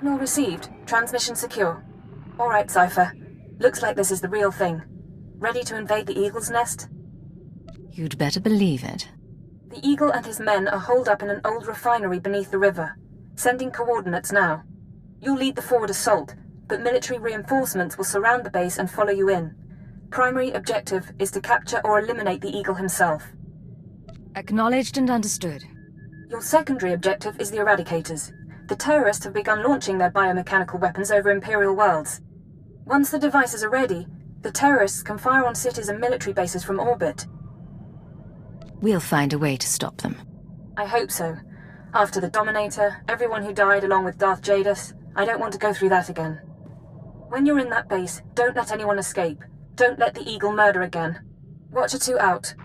Signal received. Transmission secure. Alright, Cypher. Looks like this is the real thing. Ready to invade the Eagle's nest? You'd better believe it. The Eagle and his men are holed up in an old refinery beneath the river. Sending coordinates now. You'll lead the forward assault, but military reinforcements will surround the base and follow you in. Primary objective is to capture or eliminate the Eagle himself. Acknowledged and understood. Your secondary objective is the Eradicators. The terrorists have begun launching their biomechanical weapons over Imperial worlds. Once the devices are ready, the terrorists can fire on cities and military bases from orbit. We'll find a way to stop them. I hope so. After the Dominator, everyone who died along with Darth Jadus, I don't want to go through that again. When you're in that base, don't let anyone escape. Don't let the Eagle murder again. Watcher 2 out.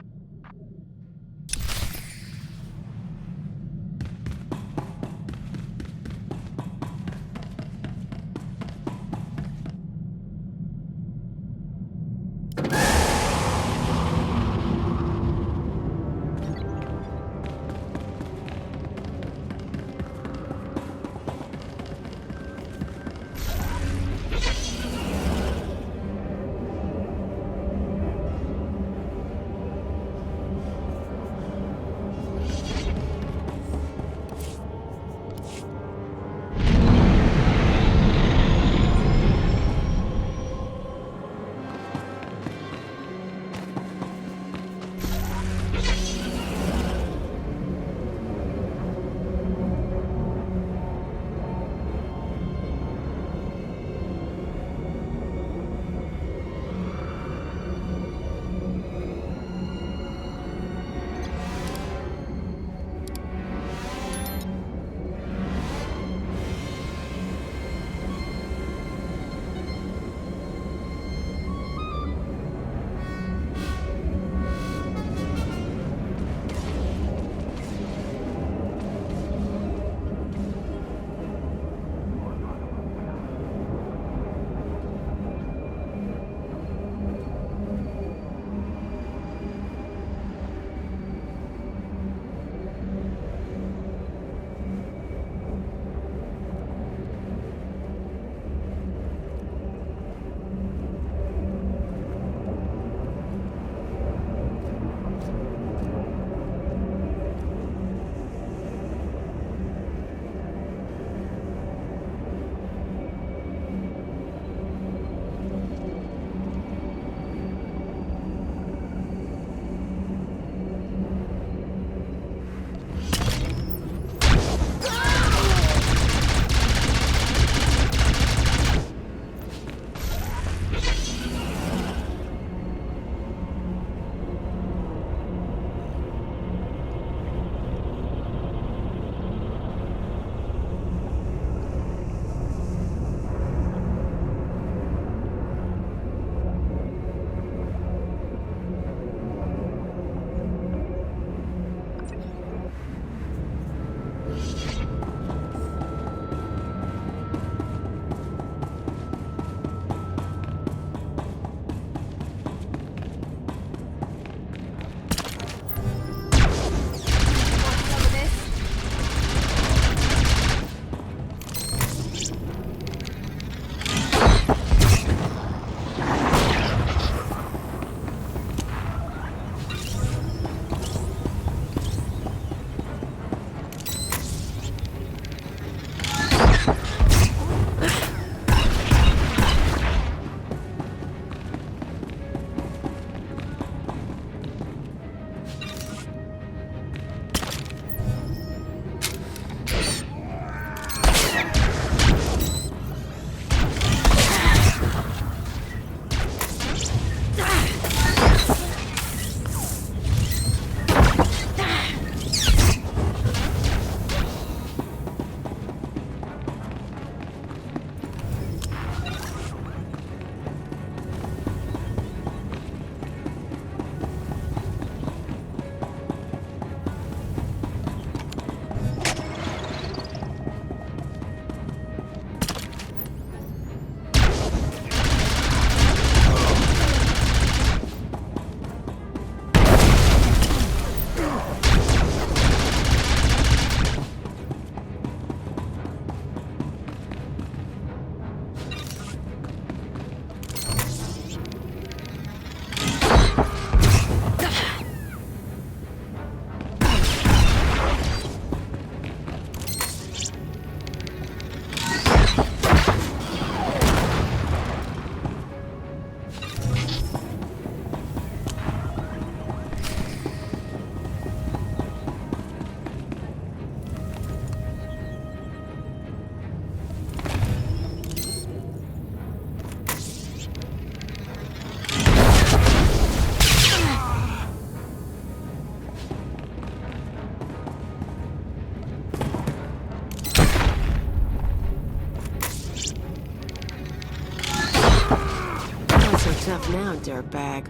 Tough now, dirtbag.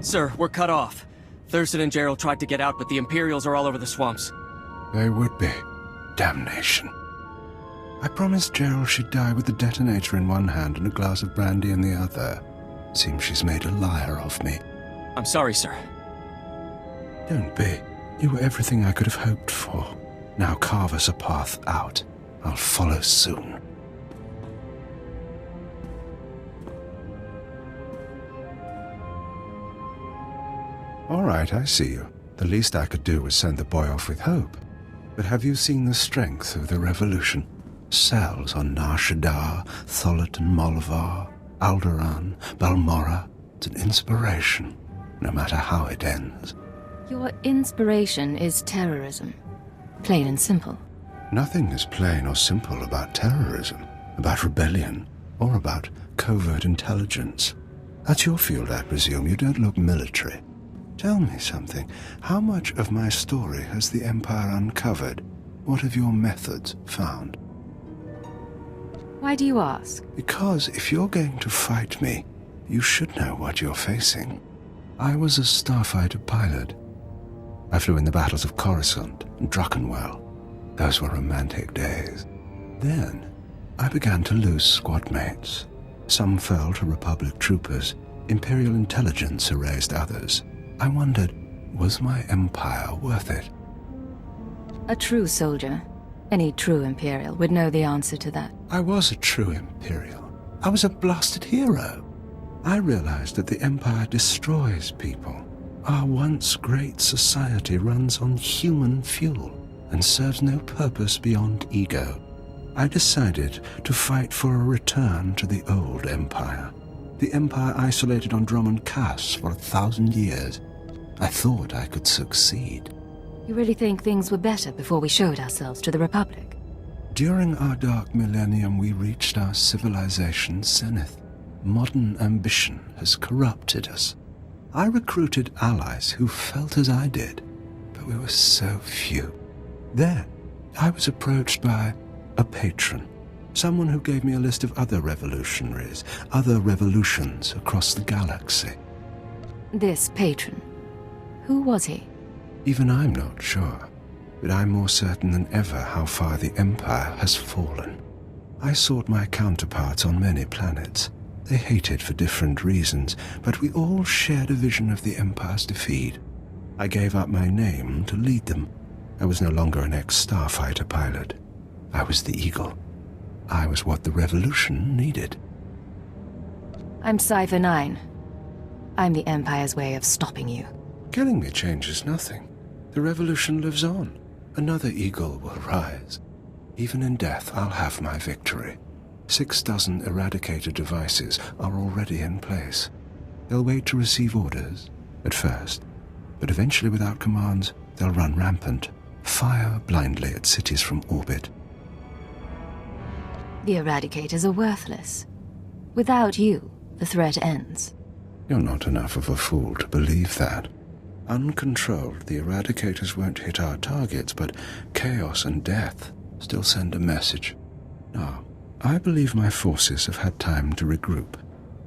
Sir, we're cut off. Thurston and Gerald tried to get out, but the Imperials are all over the swamps. They would be. Damnation. I promised Gerald she'd die with the detonator in one hand and a glass of brandy in the other. Seems she's made a liar of me. I'm sorry, sir. Don't be. You were everything I could have hoped for. Now carve us a path out. I'll follow soon. All right, I see you. The least I could do was send the boy off with hope. But have you seen the strength of the revolution? Cells on Nar Shaddaa, Tholet and Molvar, Alderaan, Balmorra. It's an inspiration, no matter how it ends. Your inspiration is terrorism. Plain and simple. Nothing is plain or simple about terrorism, about rebellion, or about covert intelligence. That's your field, I presume. You don't look military. Tell me something. How much of my story has the Empire uncovered? What have your methods found? Why do you ask? Because if you're going to fight me, you should know what you're facing. I was a starfighter pilot. I flew in the battles of Coruscant and Druckenwell. Those were romantic days. Then, I began to lose squad mates. Some fell to Republic troopers. Imperial intelligence erased others. I wondered, was my empire worth it? A true soldier, any true Imperial, would know the answer to that. I was a true Imperial. I was a blasted hero. I realized that the Empire destroys people. Our once great society runs on human fuel and serves no purpose beyond ego. I decided to fight for a return to the old Empire. The Empire isolated on Drummond Cass for 1,000 years. I thought I could succeed. You really think things were better before we showed ourselves to the Republic? During our dark millennium, we reached our civilization's zenith. Modern ambition has corrupted us. I recruited allies who felt as I did, but we were so few. Then, I was approached by a patron. Someone who gave me a list of other revolutionaries, other revolutions across the galaxy. This patron, who was he? Even I'm not sure, but I'm more certain than ever how far the Empire has fallen. I sought my counterparts on many planets. They hated for different reasons, but we all shared a vision of the Empire's defeat. I gave up my name to lead them. I was no longer an ex-starfighter pilot. I was the Eagle. I was what the Revolution needed. I'm Cypher 9. I'm the Empire's way of stopping you. Killing me changes nothing. The Revolution lives on. Another Eagle will rise. Even in death, I'll have my victory. 6 dozen Eradicator devices are already in place. They'll wait to receive orders, at first, but eventually without commands, they'll run rampant, fire blindly at cities from orbit. The Eradicators are worthless. Without you, the threat ends. You're not enough of a fool to believe that. Uncontrolled, the Eradicators won't hit our targets, but chaos and death still send a message. No, I believe my forces have had time to regroup.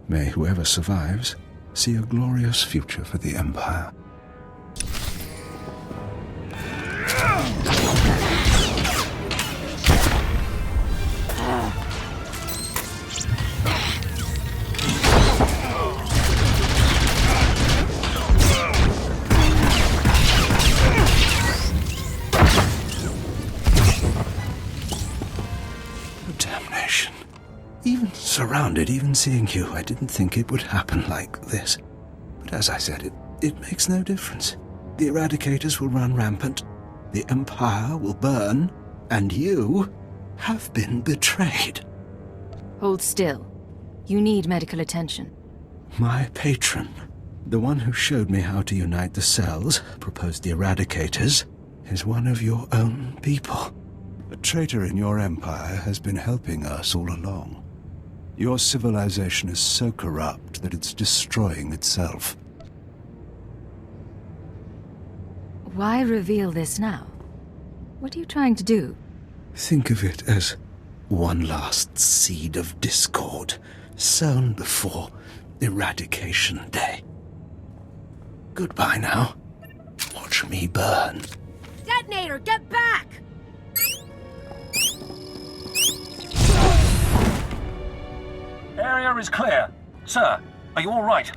May whoever survives see a glorious future for the Empire. Damnation. Even surrounded, even seeing you, I didn't think it would happen like this. But as I said, it makes no difference. The Eradicators will run rampant, the Empire will burn, and you have been betrayed. Hold still. You need medical attention. My patron, the one who showed me how to unite the cells, proposed the Eradicators, is one of your own people. A traitor in your empire has been helping us all along. Your civilization is so corrupt that it's destroying itself. Why reveal this now? What are you trying to do? Think of it as one last seed of discord, sown before Eradication Day. Goodbye now. Watch me burn. Detonator, get back! Area is clear. Sir, are you all right?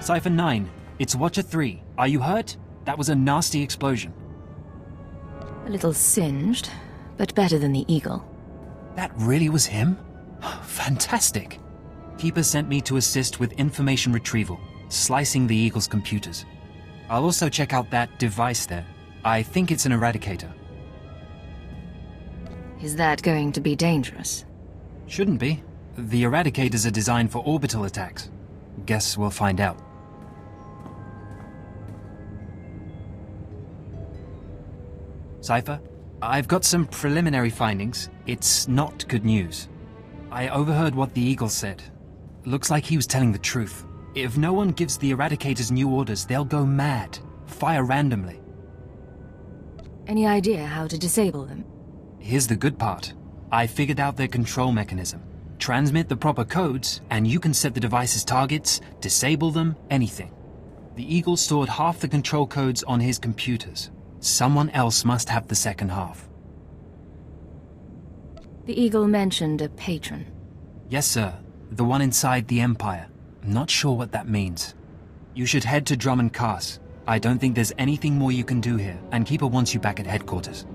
Cypher 9, it's Watcher 3. Are you hurt? That was a nasty explosion. A little singed, but better than the Eagle. That really was him? Fantastic. Keeper sent me to assist with information retrieval, slicing the Eagle's computers. I'll also check out that device there. I think it's an Eradicator. Is that going to be dangerous? Shouldn't be. The Eradicators are designed for orbital attacks. Guess we'll find out. Cypher, I've got some preliminary findings. It's not good news. I overheard what the Eagle said. Looks like he was telling the truth. If no one gives the Eradicators new orders, they'll go mad. Fire randomly. Any idea how to disable them? Here's the good part. I figured out their control mechanism. Transmit the proper codes, and you can set the device's targets, disable them, anything. The Eagle stored half the control codes on his computers. Someone else must have the second half. The Eagle mentioned a patron. Yes, sir. The one inside the Empire. I'm not sure what that means. You should head to Drummond Cass. I don't think there's anything more you can do here, and Keeper wants you back at headquarters.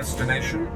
Destination?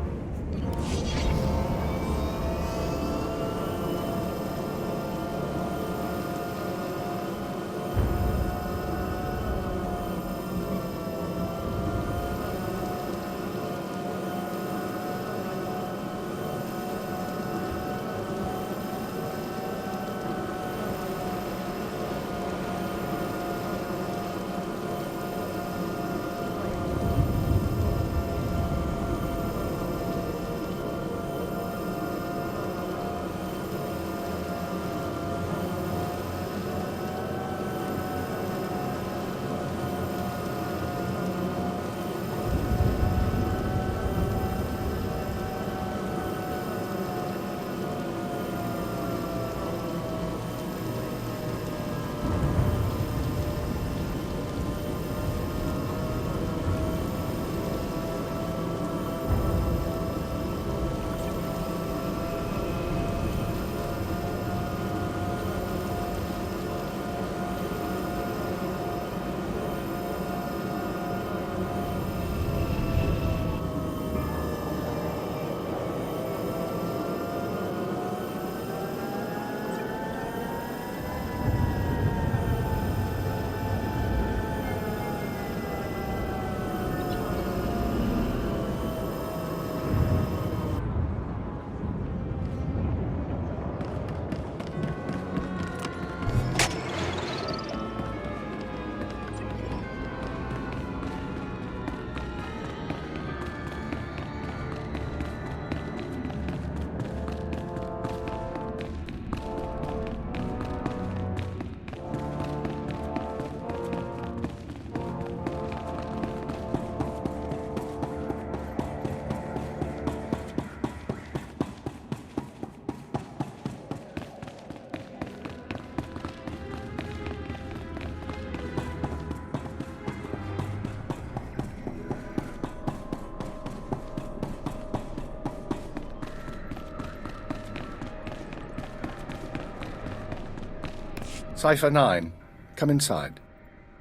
Cypher 9, come inside.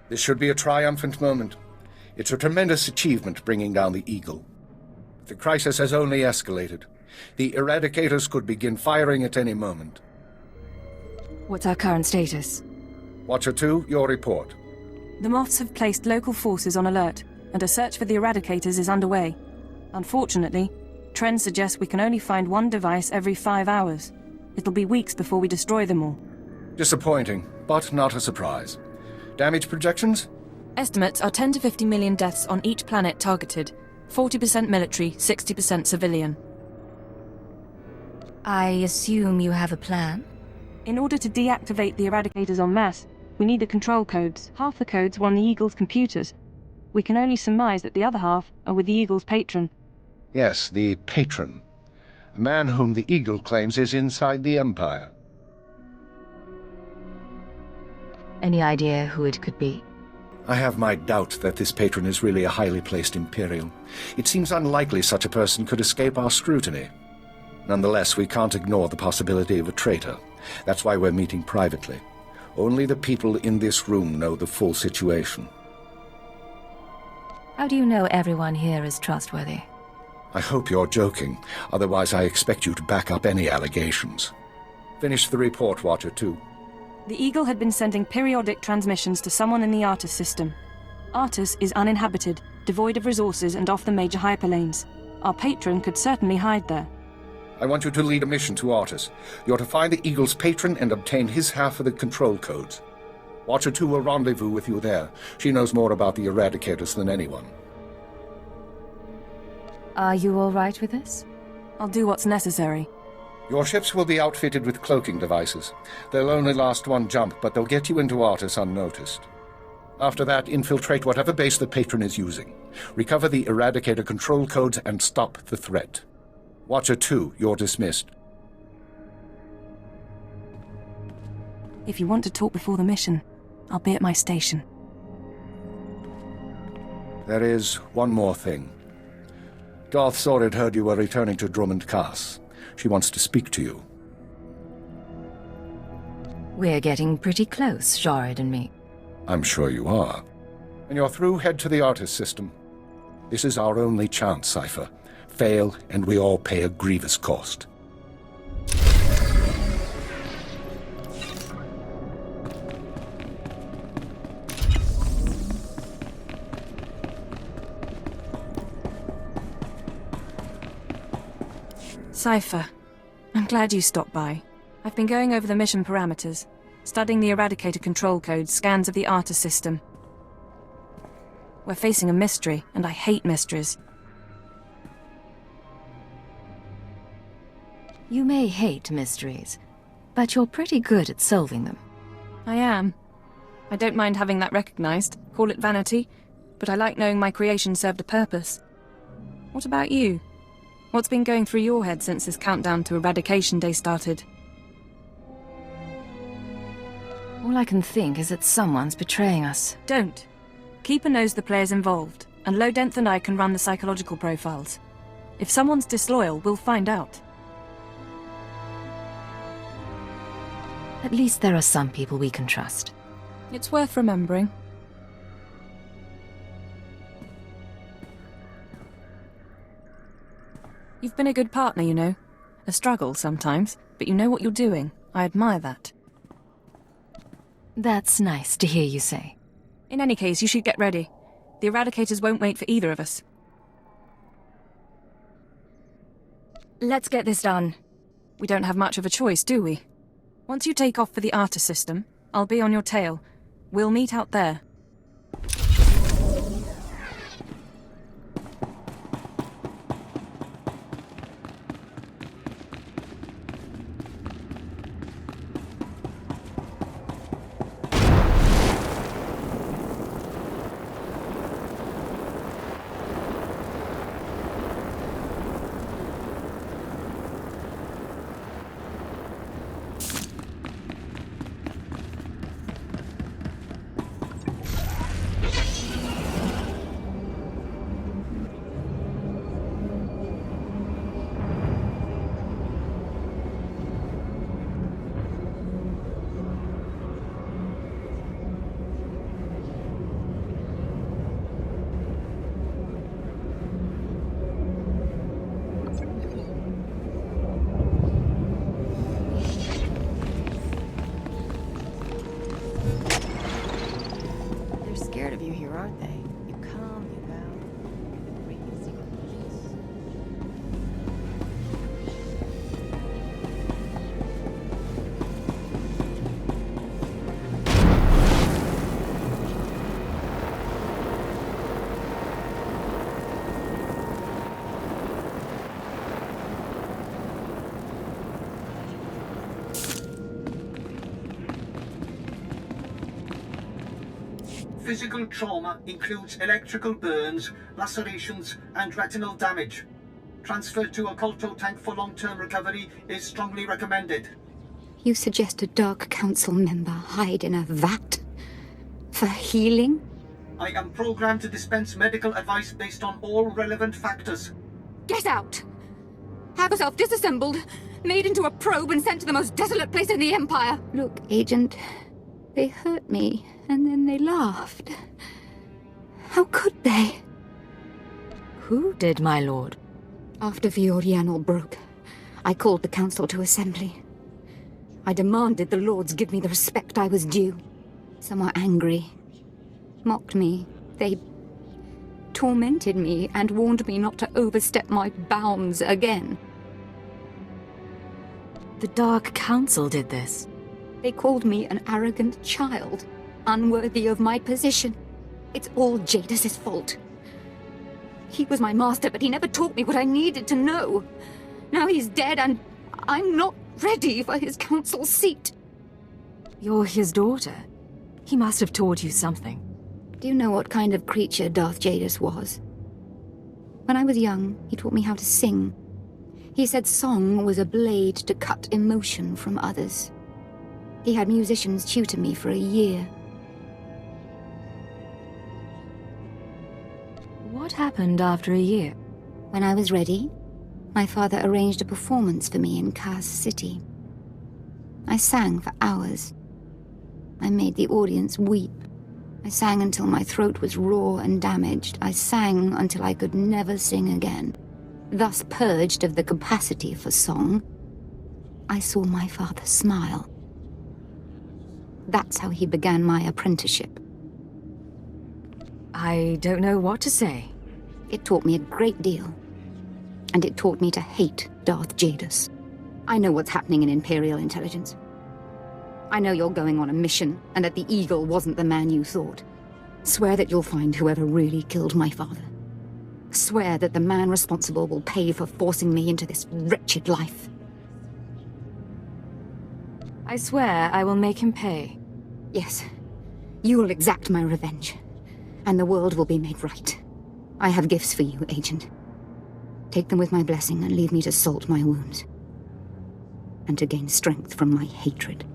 This should be a triumphant moment. It's a tremendous achievement bringing down the Eagle. The crisis has only escalated. The Eradicators could begin firing at any moment. What's our current status? Watcher 2, your report. The Moths have placed local forces on alert, and a search for the Eradicators is underway. Unfortunately, trends suggest we can only find one device every 5 hours. It'll be weeks before we destroy them all. Disappointing, but not a surprise. Damage projections? Estimates are 10 to 50 million deaths on each planet targeted. 40% military, 60% civilian. I assume you have a plan? In order to deactivate the Eradicators en masse, we need the control codes. Half the codes were on the Eagle's computers. We can only surmise that the other half are with the Eagle's patron. Yes, the patron. A man whom the Eagle claims is inside the Empire. Any idea who it could be? I have my doubt that this patron is really a highly placed Imperial. It seems unlikely such a person could escape our scrutiny. Nonetheless, we can't ignore the possibility of a traitor. That's why we're meeting privately. Only the people in this room know the full situation. How do you know everyone here is trustworthy? I hope you're joking. Otherwise, I expect you to back up any allegations. Finish the report, Watcher 2. The Eagle had been sending periodic transmissions to someone in the Artus system. Artus is uninhabited, devoid of resources and off the major hyperlanes. Our patron could certainly hide there. I want you to lead a mission to Artus. You're to find the Eagle's patron and obtain his half of the control codes. Watcher 2 will rendezvous with you there. She knows more about the Eradicators than anyone. Are you all right with this? I'll do what's necessary. Your ships will be outfitted with cloaking devices. They'll only last one jump, but they'll get you into Artus unnoticed. After that, infiltrate whatever base the patron is using. Recover the Eradicator control codes and stop the threat. Watcher 2, you're dismissed. If you want to talk before the mission, I'll be at my station. There is one more thing. DarkSword had heard you were returning to Drummond Cass. She wants to speak to you. We're getting pretty close, Jared and me. I'm sure you are. When you're through, head to the Artus system. This is our only chance, Cypher. fail, and we all pay a grievous cost. Cypher, I'm glad you stopped by. I've been going over the mission parameters, studying the Eradicator control code, scans of the Arta system. We're facing a mystery, and I hate mysteries. You may hate mysteries, but you're pretty good at solving them. I am. I don't mind having that recognized, call it vanity, but I like knowing my creation served a purpose. What about you? What's been going through your head since this countdown to Eradication Day started? All I can think is that someone's betraying us. Don't. Keeper knows the players involved, and Lodenth and I can run the psychological profiles. If someone's disloyal, we'll find out. At least there are some people we can trust. It's worth remembering. You've been a good partner, you know. A struggle sometimes, but you know what you're doing. I admire that. That's nice to hear you say. In any case, you should get ready. The Eradicators won't wait for either of us. Let's get this done. We don't have much of a choice, do we? Once you take off for the Arta system, I'll be on your tail. We'll meet out there. Aren't they? You come, you go. Great music. Physical trauma includes electrical burns, lacerations, and retinal damage. Transfer to a Colto tank for long-term recovery is strongly recommended. You suggest a Dark Council member hide in a vat? For healing? I am programmed to dispense medical advice based on all relevant factors. Get out! Have yourself disassembled, made into a probe and sent to the most desolate place in the Empire! Look, Agent, they hurt me, and then they laughed. How could they? Who did, my lord? After Viorianal broke, I called the Council to assembly. I demanded the Lords give me the respect I was due. Some were angry, mocked me. They tormented me and warned me not to overstep my bounds again. The Dark Council did this. They called me an arrogant child, unworthy of my position. It's all Jadis' fault. He was my master, but he never taught me what I needed to know. Now he's dead, and I'm not ready for his council seat. You're his daughter. He must have taught you something. Do you know what kind of creature Darth Jadis was? When I was young, he taught me how to sing. He said song was a blade to cut emotion from others. He had musicians tutor me for a year. What happened after a year? When I was ready, my father arranged a performance for me in Kaz City. I sang for hours. I made the audience weep. I sang until my throat was raw and damaged. I sang until I could never sing again. thus purged of the capacity for song, I saw my father smile. That's how he began my apprenticeship. I don't know what to say. It taught me a great deal. And it taught me to hate Darth Jadus. I know what's happening in Imperial intelligence. I know you're going on a mission, and that the Eagle wasn't the man you thought. Swear that you'll find whoever really killed my father. Swear that the man responsible will pay for forcing me into this wretched life. I swear I will make him pay. Yes. You will exact my revenge. And the world will be made right. I have gifts for you, Agent. Take them with my blessing and leave me to salt my wounds. And to gain strength from my hatred.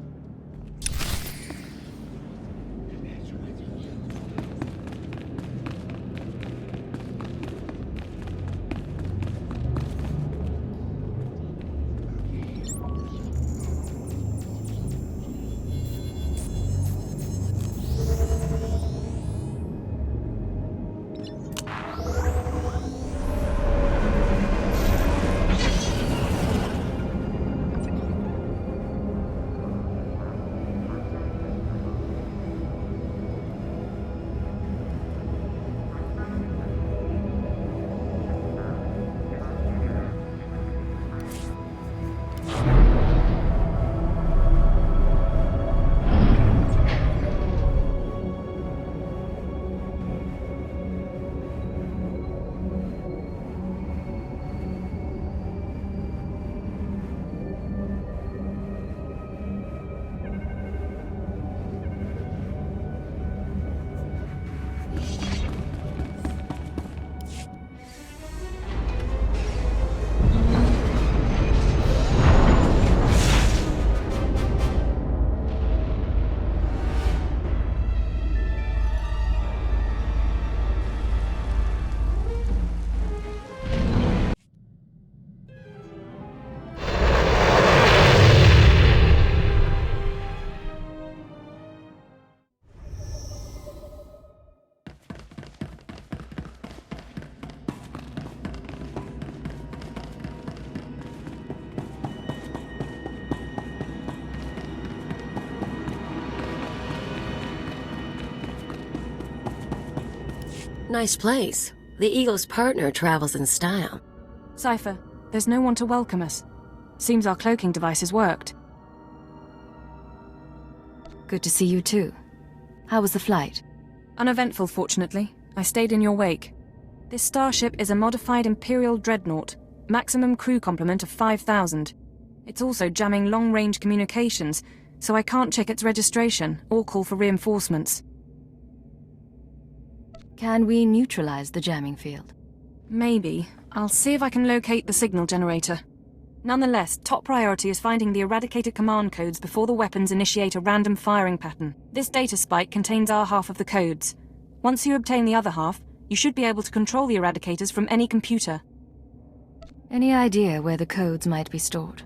Nice place. The Eagle's partner travels in style. Cypher, there's no one to welcome us. Seems our cloaking devices worked. Good to see you too. How was the flight? Uneventful, fortunately. I stayed in your wake. This starship is a modified Imperial dreadnought. Maximum crew complement of 5,000. It's also jamming long-range communications, so I can't check its registration or call for reinforcements. Can we neutralize the jamming field? Maybe. I'll see if I can locate the signal generator. Nonetheless, top priority is finding the eradicated command codes before the weapons initiate a random firing pattern. This data spike contains our half of the codes. Once you obtain the other half, you should be able to control the eradicators from any computer. Any idea where the codes might be stored?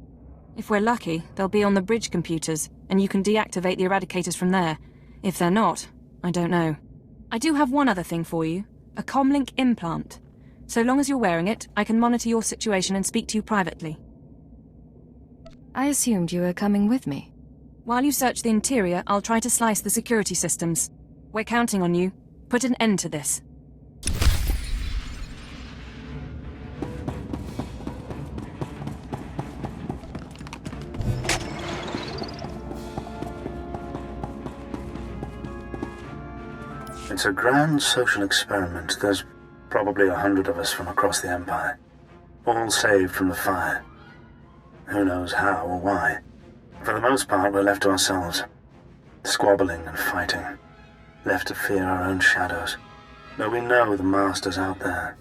If we're lucky, they'll be on the bridge computers, and you can deactivate the eradicators from there. If they're not, I don't know. I do have one other thing for you. A comlink implant. So long as you're wearing it, I can monitor your situation and speak to you privately. I assumed you were coming with me. While you search the interior, I'll try to slice the security systems. We're counting on you. Put an end to this. It's a grand social experiment. There's probably 100 of us from across the Empire, all saved from the fire. Who knows how or why. For the most part, we're left to ourselves, squabbling and fighting, left to fear our own shadows. But we know the Master's out there,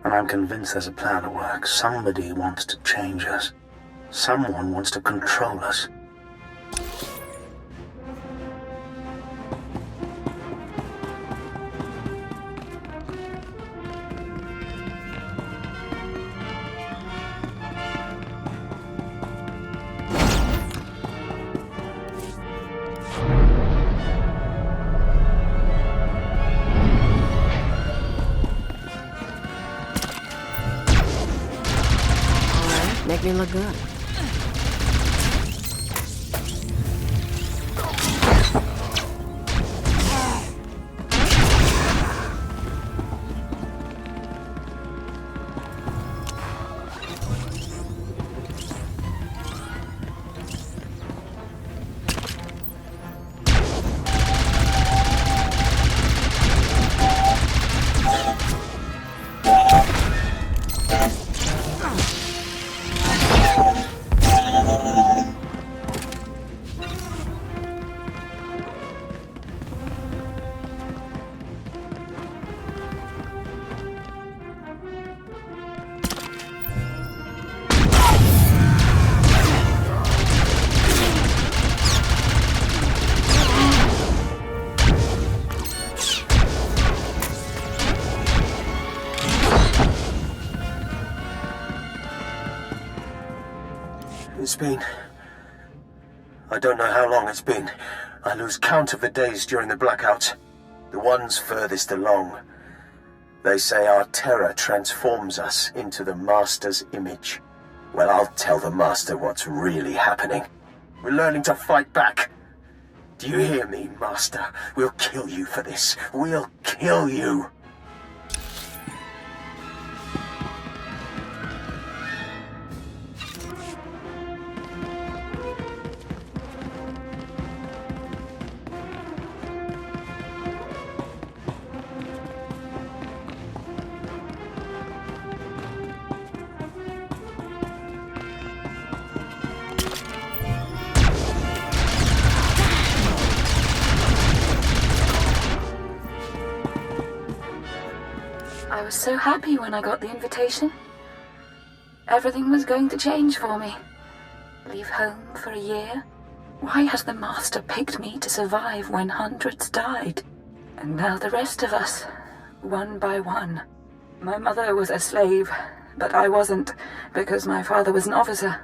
and I'm convinced there's a plan at work. Somebody wants to change us. Someone wants to control us. make me look good. It's been... I don't know how long it's been. I lose count of the days during the blackout. The ones furthest along. They say our terror transforms us into the Master's image. Well, I'll tell the Master what's really happening. We're learning to fight back. Do you hear me, Master? We'll kill you for this. We'll kill you. I was so happy when I got the invitation. Everything was going to change for me. Leave home for a year? Why has the Master picked me to survive when hundreds died? And now the rest of us, one by one. My mother was a slave, but I wasn't, because my father was an officer.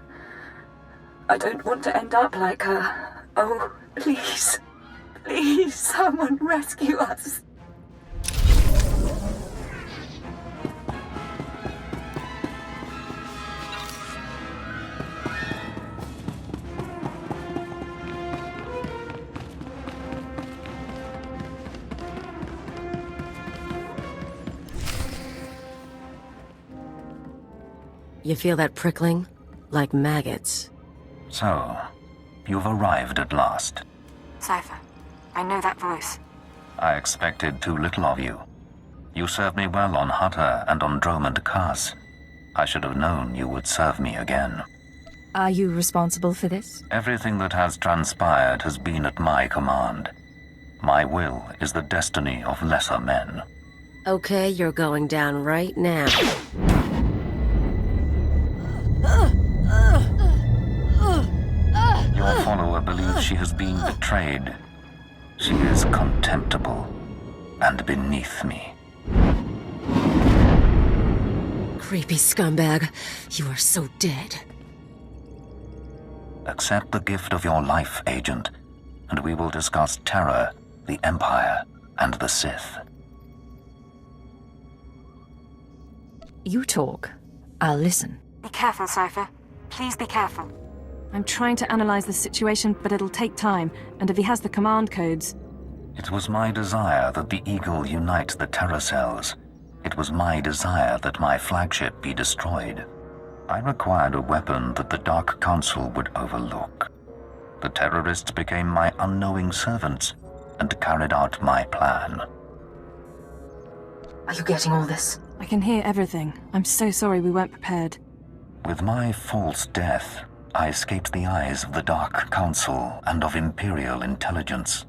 I don't want to end up like her. Oh, please. Please, someone rescue us. You feel that prickling? Like maggots. So, you've arrived at last. Cypher, I know that voice. I expected too little of you. You served me well on Hutter and on Dromund Kaas. I should have known you would serve me again. Are you responsible for this? Everything that has transpired has been at my command. My will is the destiny of lesser men. Okay, you're going down right now. Your follower believes she has been betrayed. She is contemptible and beneath me. Creepy scumbag. You are so dead. Accept the gift of your life, Agent, and we will discuss terror, the Empire, and the Sith. You talk. I'll listen. Be careful, Cypher. Please be careful. I'm trying to analyze the situation, but it'll take time, and if he has the command codes... It was my desire that the Eagle unite the terror cells. It was my desire that my flagship be destroyed. I required a weapon that the Dark Council would overlook. The terrorists became my unknowing servants and carried out my plan. Are you getting all this? I can hear everything. I'm so sorry we weren't prepared. With my false death, I escaped the eyes of the Dark Council and of Imperial intelligence.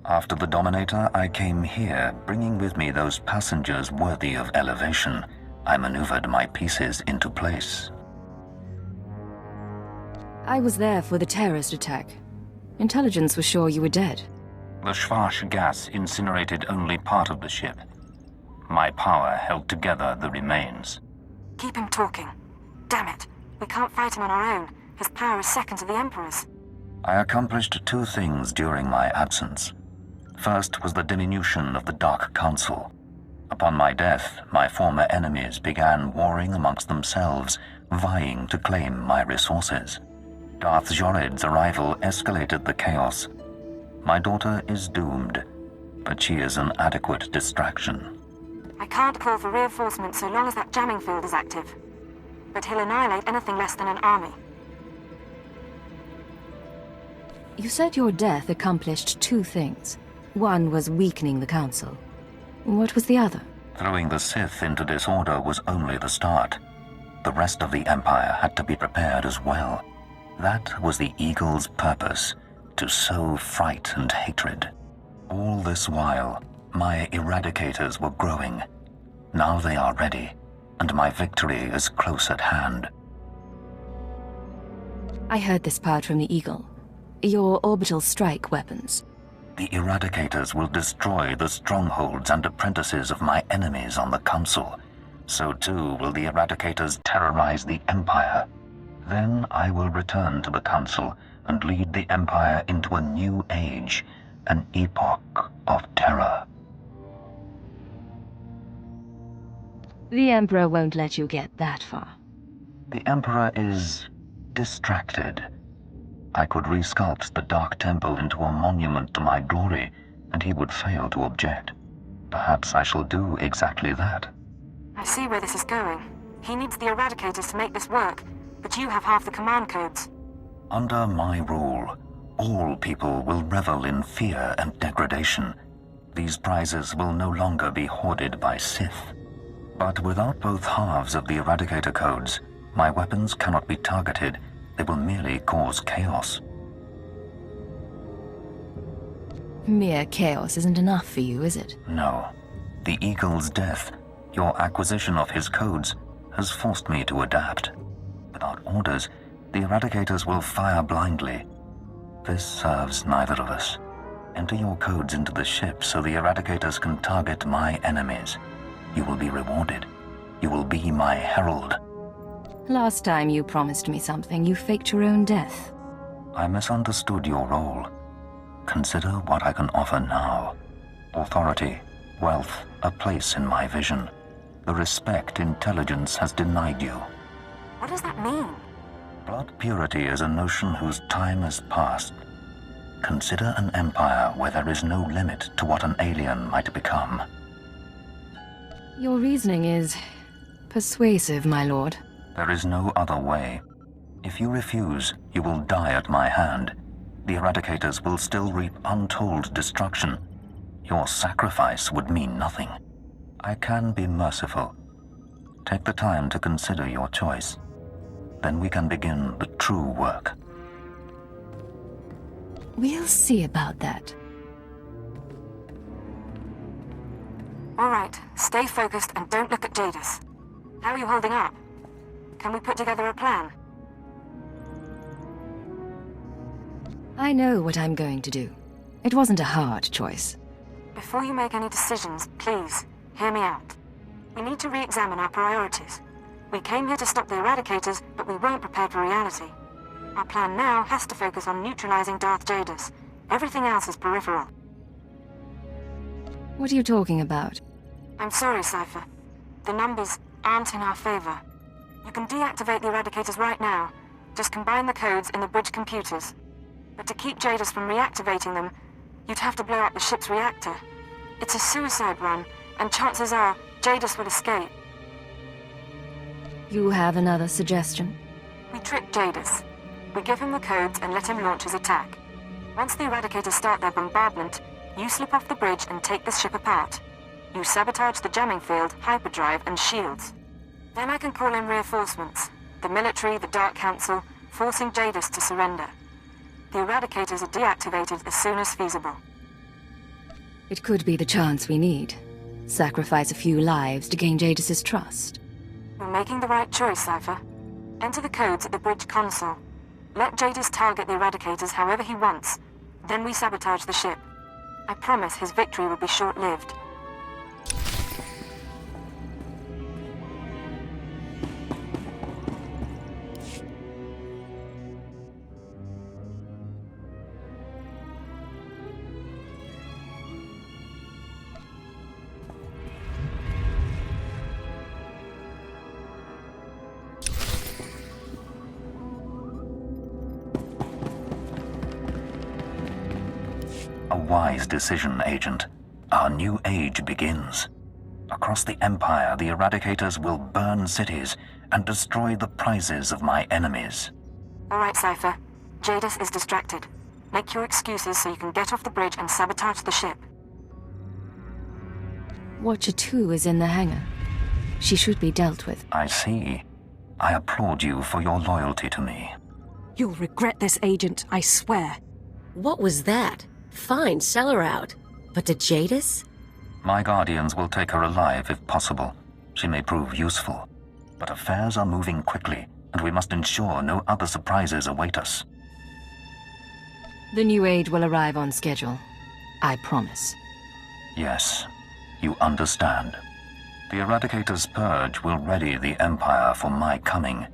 After the Dominator, I came here, bringing with me those passengers worthy of elevation. I maneuvered my pieces into place. I was there for the terrorist attack. Intelligence was sure you were dead. The Schwarz gas incinerated only part of the ship. My power held together the remains. Keep him talking. Damn it. We can't fight him on our own. His power is second to the Emperor's. I accomplished two things during my absence. First was the diminution of the Dark Council. Upon my death, my former enemies began warring amongst themselves vying to claim my resources. Darth Jored's arrival escalated the chaos. My daughter is doomed, but she is an adequate distraction. I can't call for reinforcements so long as that jamming field is active. But he'll annihilate anything less than an army. You said your death accomplished two things. One was weakening the Council. What was the other? Throwing the Sith into disorder was only the start. The rest of the Empire had to be prepared as well. That was the Eagle's purpose, to sow fright and hatred. All this while, my Eradicators were growing. Now they are ready, and my victory is close at hand. I heard this part from the Eagle. Your orbital strike weapons. The Eradicators will destroy the strongholds and apprentices of my enemies on the Council. So too will the Eradicators terrorize the Empire. Then I will return to the Council and lead the Empire into a new age, an epoch of terror. The Emperor won't let you get that far. The Emperor is distracted. I could resculpt the Dark Temple into a monument to my glory, and he would fail to object. Perhaps I shall do exactly that. I see where this is going. He needs the Eradicators to make this work, but you have half the command codes. Under my rule, all people will revel in fear and degradation. These prizes will no longer be hoarded by Sith. But without both halves of the Eradicator codes, my weapons cannot be targeted. They will merely cause chaos. Mere chaos isn't enough for you, is it? No. The Eagle's death, your acquisition of his codes, has forced me to adapt. Without orders, the Eradicators will fire blindly. This serves neither of us. Enter your codes into the ship so the Eradicators can target my enemies. You will be rewarded. You will be my herald. Last time you promised me something, you faked your own death. I misunderstood your role. Consider what I can offer now. Authority, wealth, a place in my vision. The respect intelligence has denied you. What does that mean? Blood purity is a notion whose time has passed. Consider an empire where there is no limit to what an alien might become. Your reasoning is persuasive, my lord. There is no other way. If you refuse, you will die at my hand. The Eradicators will still reap untold destruction. Your sacrifice would mean nothing. I can be merciful. Take the time to consider your choice. Then we can begin the true work. We'll see about that. All right, stay focused and don't look at Jadis. How are you holding up? Can we put together a plan? I know what I'm going to do. It wasn't a hard choice. Before you make any decisions, please, hear me out. We need to re-examine our priorities. We came here to stop the Eradicators, but we weren't prepared for reality. Our plan now has to focus on neutralizing Darth Jadis. Everything else is peripheral. What are you talking about? I'm sorry, Cypher. The numbers aren't in our favor. You can deactivate the Eradicators right now. Just combine the codes in the bridge computers. But to keep Jadis from reactivating them, you'd have to blow up the ship's reactor. It's a suicide run, and chances are Jadis will escape. You have another suggestion? We trick Jadis. We give him the codes and let him launch his attack. Once the Eradicators start their bombardment, you slip off the bridge and take the ship apart. You sabotage the jamming field, hyperdrive, and shields. Then I can call in reinforcements. The military, the Dark Council, forcing Jadis to surrender. The Eradicators are deactivated as soon as feasible. It could be the chance we need. Sacrifice a few lives to gain Jadis's trust. You're making the right choice, Cypher. Enter the codes at the bridge console. Let Jadis target the Eradicators however he wants. Then we sabotage the ship. I promise his victory will be short-lived. A wise decision, Agent. Our new age begins. Across the Empire, the Eradicators will burn cities and destroy the prizes of my enemies. All right, Cypher. Jadis is distracted. Make your excuses so you can get off the bridge and sabotage the ship. Watcher 2 is in the hangar. She should be dealt with. I see. I applaud you for your loyalty to me. You'll regret this, Agent, I swear. What was that? Fine, sell her out. But to Jadis? My guardians will take her alive if possible. She may prove useful. But affairs are moving quickly, and we must ensure no other surprises await us. The new age will arrive on schedule. I promise. Yes, you understand. The Eradicator's purge will ready the Empire for my coming.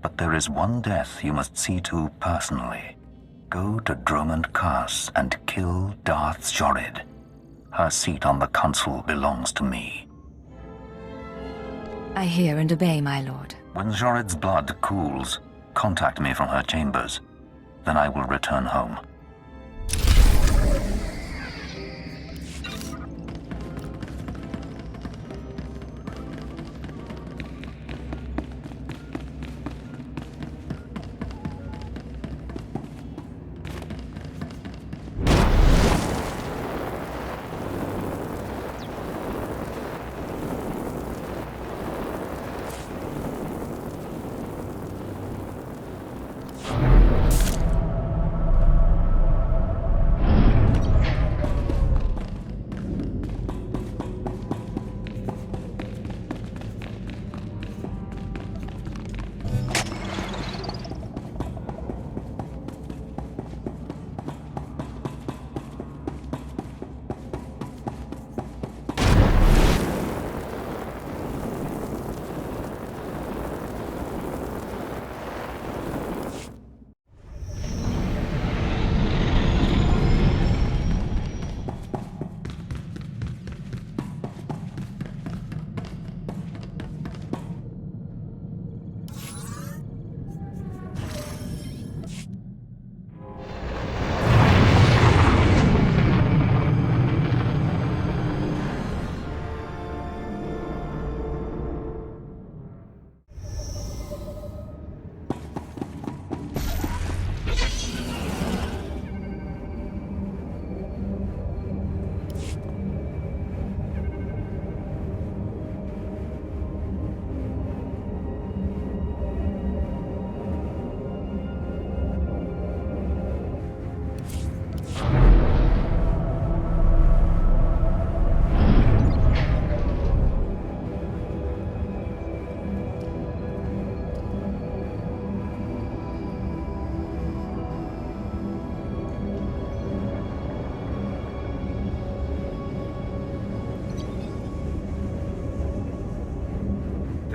But there is one death you must see to personally. Go to Dromund Kaas and kill DarkSword. Her seat on the Council belongs to me. I hear and obey, my lord. When Jorid's blood cools, contact me from her chambers. Then I will return home.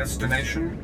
Destination?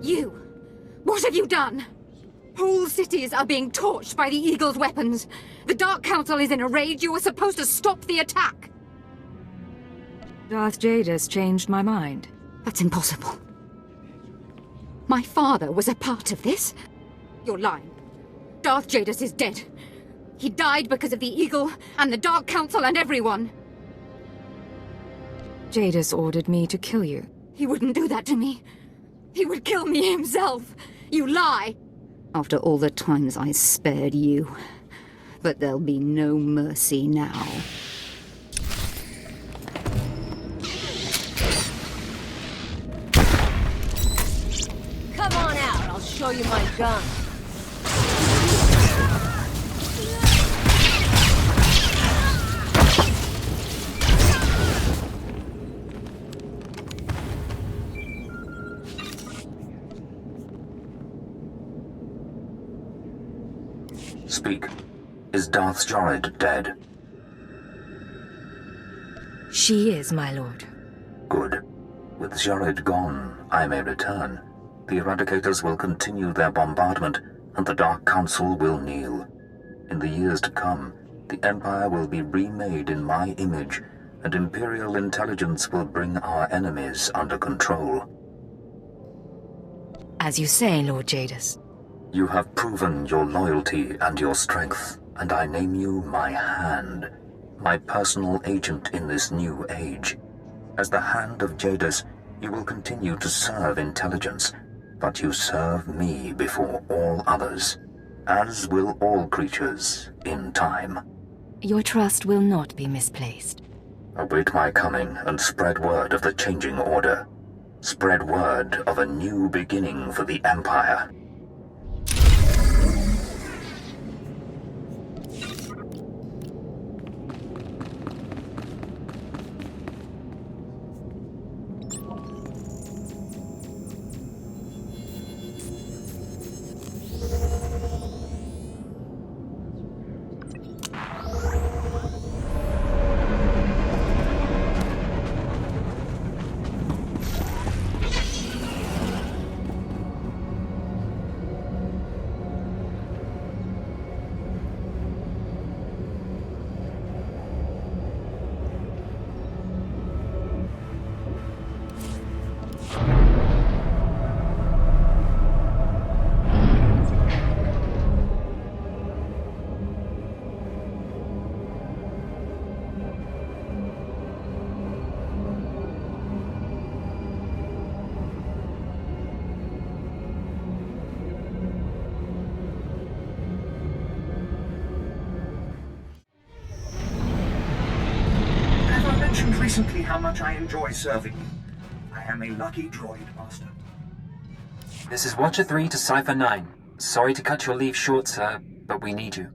You! What have you done? Whole cities are being torched by the Eagle's weapons. The Dark Council is in a rage. You were supposed to stop the attack. Darth Jadis changed my mind. That's impossible. My father was a part of this. You're lying. Darth Jadis is dead. He died because of the Eagle and the Dark Council and everyone. Jadis ordered me to kill you. He wouldn't do that to me. He would kill me himself. You lie! After all the times I spared you. But there'll be no mercy now. Come on out, I'll show you my gun. Speak. Is Darth Jorid dead? She is, my lord. Good. With Jorid gone, I may return. The Eradicators will continue their bombardment, and the Dark Council will kneel. In the years to come, the Empire will be remade in my image, and Imperial intelligence will bring our enemies under control. As you say, Lord Jadis. You have proven your loyalty and your strength, and I name you my hand, my personal agent in this new age. As the Hand of Jadis, you will continue to serve intelligence, but you serve me before all others, as will all creatures in time. Your trust will not be misplaced. Await my coming and spread word of the changing order. Spread word of a new beginning for the Empire. Recently how much I enjoy serving you. I am a lucky droid master. This is Watcher 3 to Cypher 9. Sorry to cut your leave short, sir, but we need you.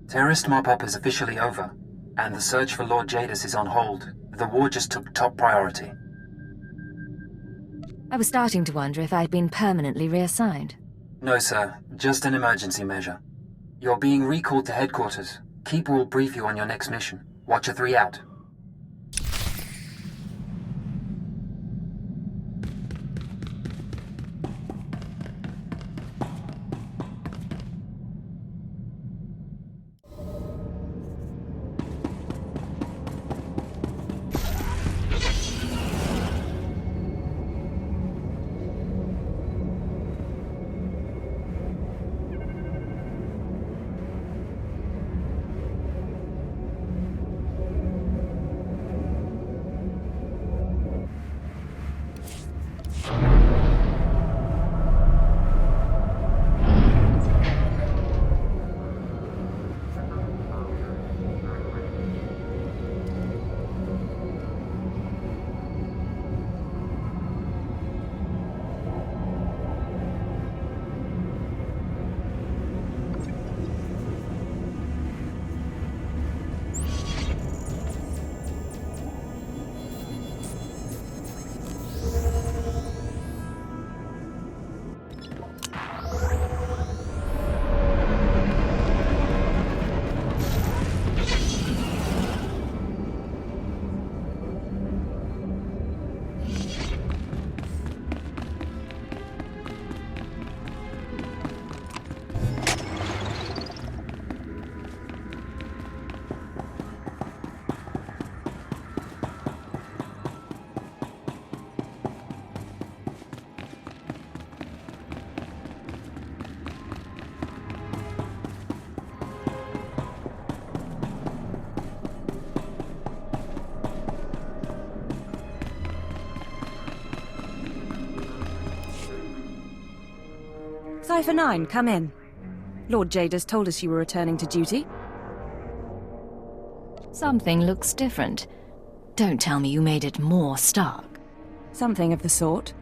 Terrorist mop-up is officially over, and the search for Lord Jadis is on hold. The war just took top priority. I was starting to wonder if I'd been permanently reassigned. No, sir. Just an emergency measure. You're being recalled to headquarters. Keeper will brief you on your next mission. Watcher 3 out. Cypher 9, come in. Lord Jadis told us you were returning to duty. Something looks different. Don't tell me you made it more stark. Something of the sort.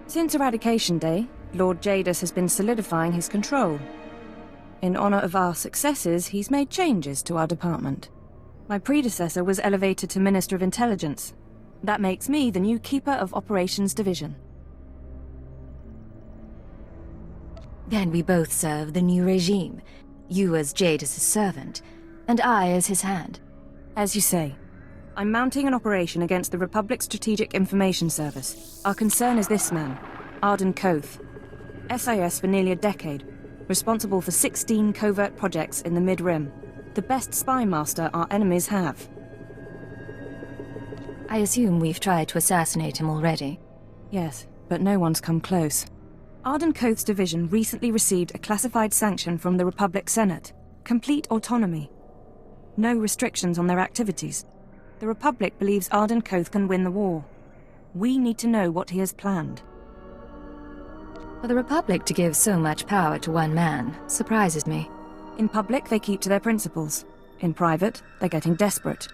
Since Eradication Day, Lord Jadis has been solidifying his control. In honor of our successes, he's made changes to our department. My predecessor was elevated to Minister of Intelligence. That makes me the new Keeper of Operations Division. Then we both serve the new regime. You as Jadis' servant, and I as his hand. As you say. I'm mounting an operation against the Republic Strategic Information Service. Our concern is this man, Arden Koth. SIS for nearly a decade, responsible for 16 covert projects in the Mid-Rim. The best spy master our enemies have. I assume we've tried to assassinate him already. Yes, but no one's come close. Arden Koth's division recently received a classified sanction from the Republic Senate. Complete autonomy. No restrictions on their activities. The Republic believes Arden Koth can win the war. We need to know what he has planned. For the Republic to give so much power to one man surprises me. In public, they keep to their principles. In private, they're getting desperate.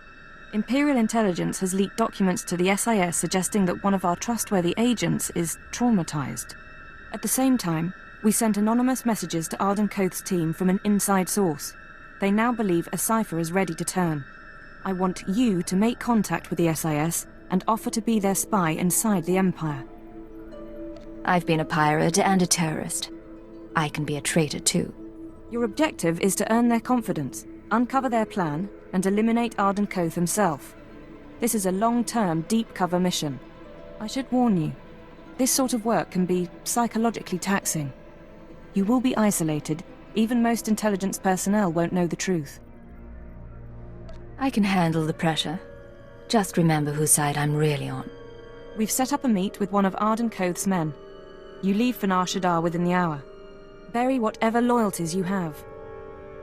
Imperial intelligence has leaked documents to the SIS suggesting that one of our trustworthy agents is traumatized. At the same time, we sent anonymous messages to Arden Koth's team from an inside source. They now believe a cipher is ready to turn. I want you to make contact with the SIS and offer to be their spy inside the Empire. I've been a pirate and a terrorist. I can be a traitor too. Your objective is to earn their confidence, uncover their plan, and eliminate Arden Koth himself. This is a long-term, deep-cover mission. I should warn you, this sort of work can be psychologically taxing. You will be isolated. Even most intelligence personnel won't know the truth. I can handle the pressure. Just remember whose side I'm really on. We've set up a meet with one of Arden Koth's men. You leave for Nar Shaddaa within the hour. Bury whatever loyalties you have.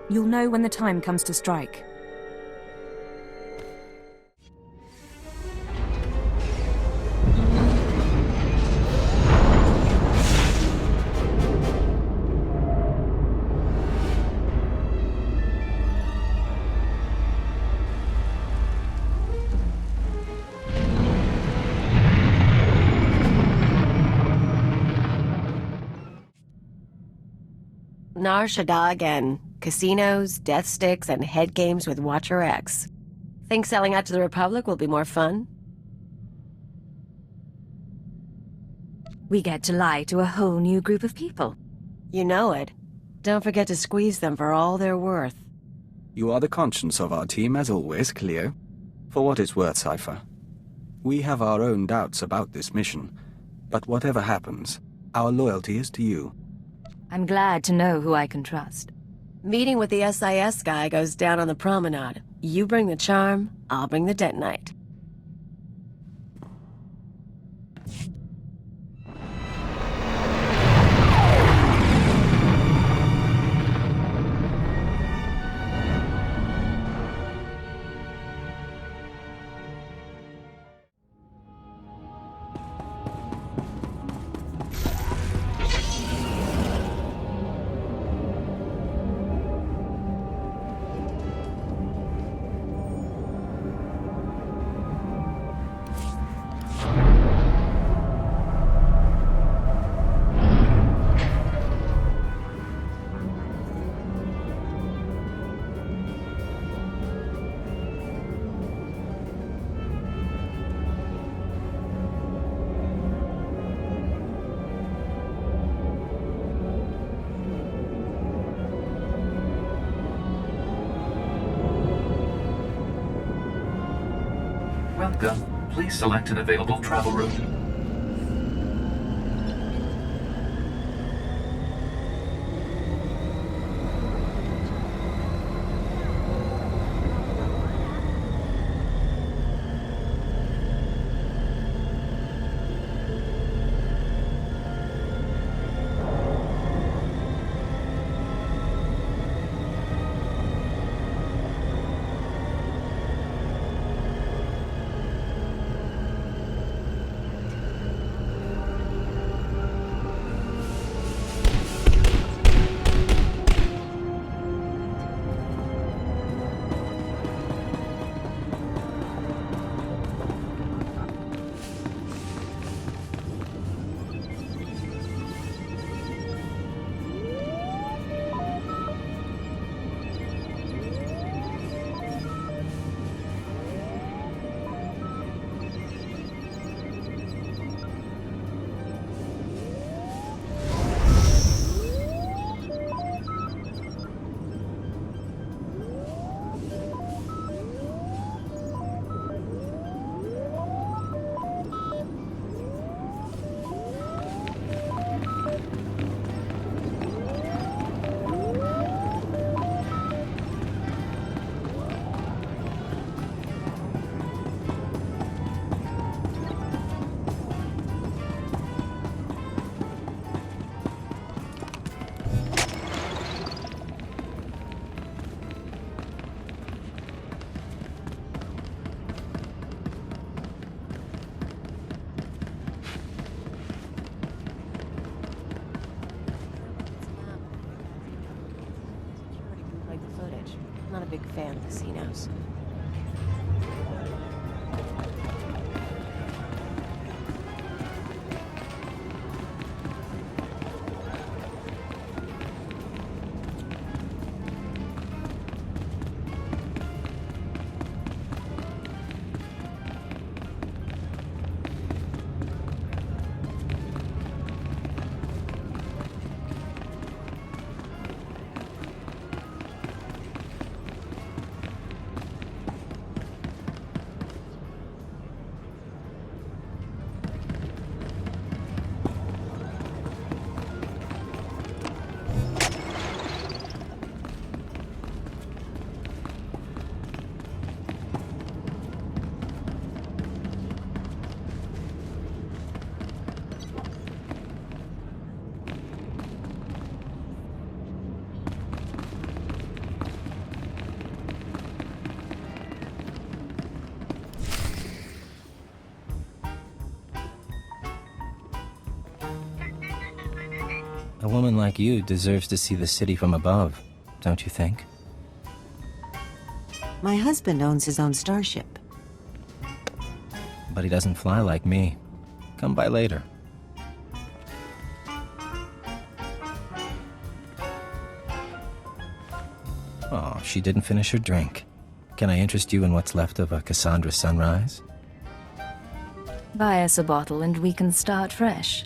You'll know when the time comes to strike. Nar Shaddaa again. Casinos, death sticks, and head games with Watcher X. Think selling out to the Republic will be more fun? We get to lie to a whole new group of people. You know it. Don't forget to squeeze them for all they're worth. You are the conscience of our team, as always, Cleo. For what it's worth, Cypher. We have our own doubts about this mission, but whatever happens, our loyalty is to you. I'm glad to know who I can trust. Meeting with the SIS guy goes down on the promenade. You bring the charm, I'll bring the detonite. Welcome. Please select an available travel route. big fan of casinos. A woman like you deserves to see the city from above, don't you think? My husband owns his own starship. But he doesn't fly like me. Come by later. Oh, she didn't finish her drink. Can I interest you in what's left of a Cassandra sunrise? Buy us a bottle and we can start fresh.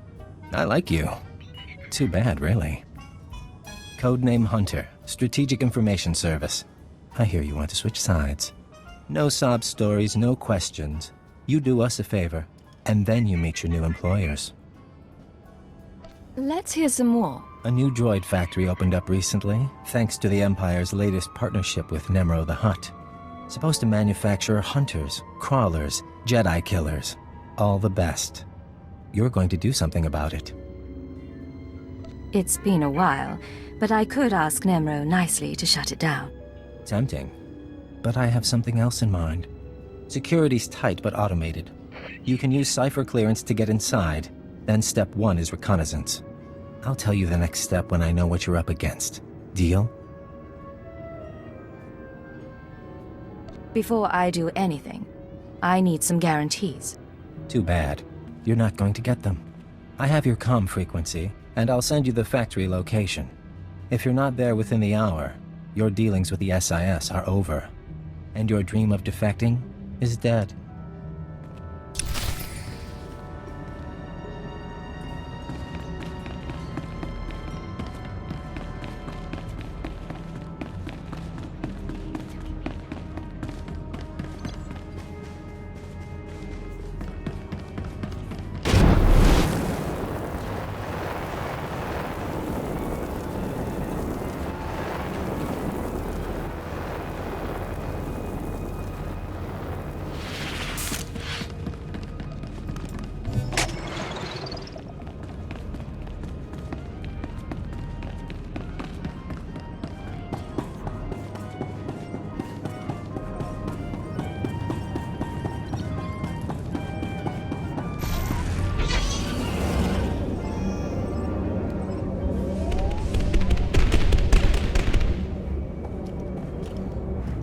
I like you. Too bad, really. Codename Hunter, Strategic Information Service. I hear you want to switch sides. No sob stories, no questions. You do us a favor, and then you meet your new employers. Let's hear some more. A new droid factory opened up recently, thanks to the Empire's latest partnership with Nemro the Hutt. Supposed to manufacture hunters, crawlers, Jedi killers. All the best. You're going to do something about it. It's been a while, but I could ask Nemro nicely to shut it down. Tempting. But I have something else in mind. Security's tight but automated. You can use cipher clearance to get inside, then step 1 is reconnaissance. I'll tell you the next step when I know what you're up against. Deal? Before I do anything, I need some guarantees. Too bad. You're not going to get them. I have your comm frequency, and I'll send you the factory location. If you're not there within the hour, your dealings with the SIS are over, and your dream of defecting is dead.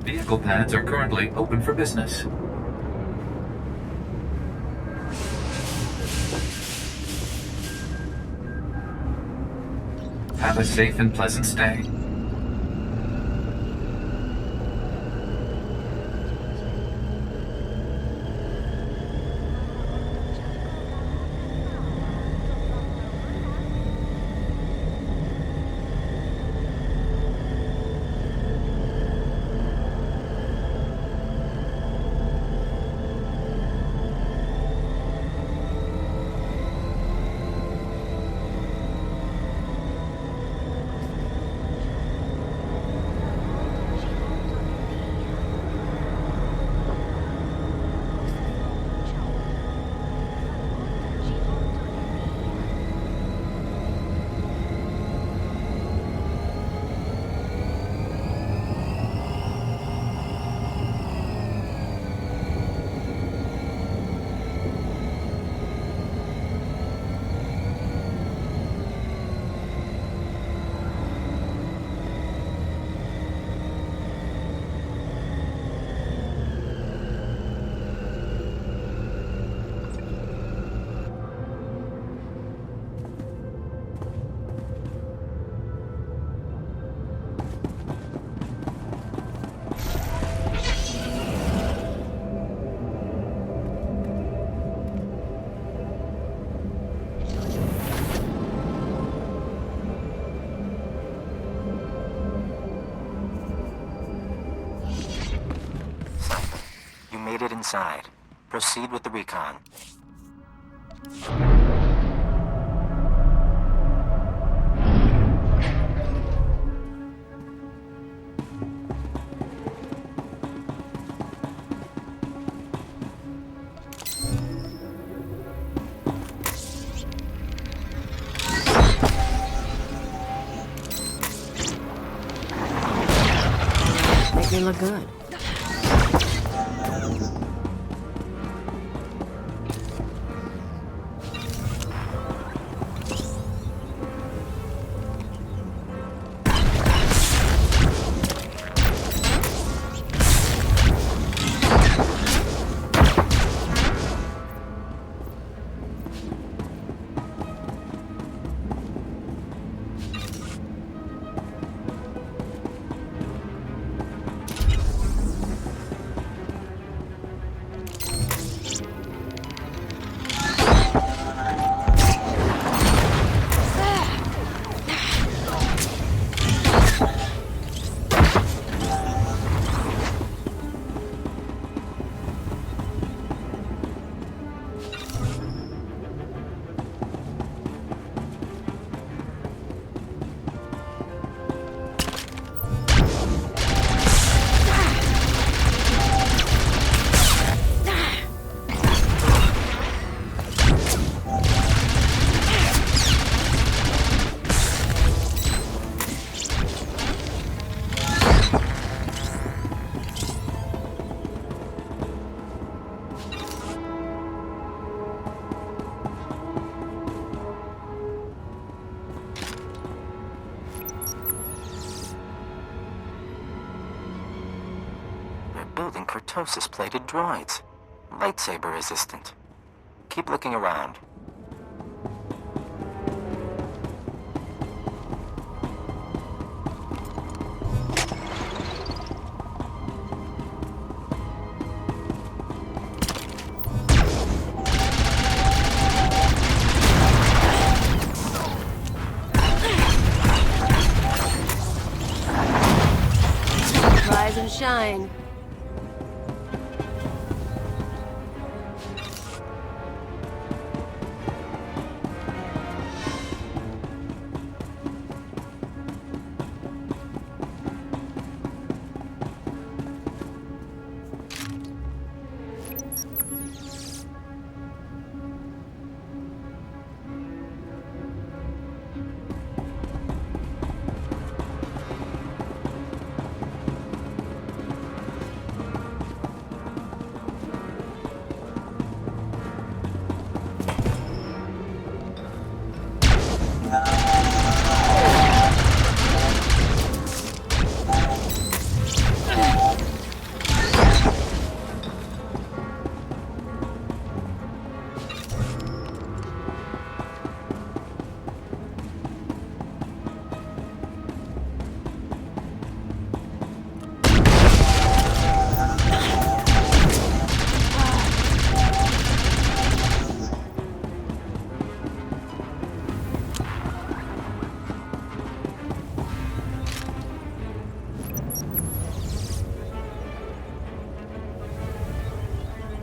Vehicle pads are currently open for business. Have a safe and pleasant stay. inside. Proceed with the recon. Make me look good. Building kurtosis-plated droids. Lightsaber resistant. Keep looking around. Rise and shine.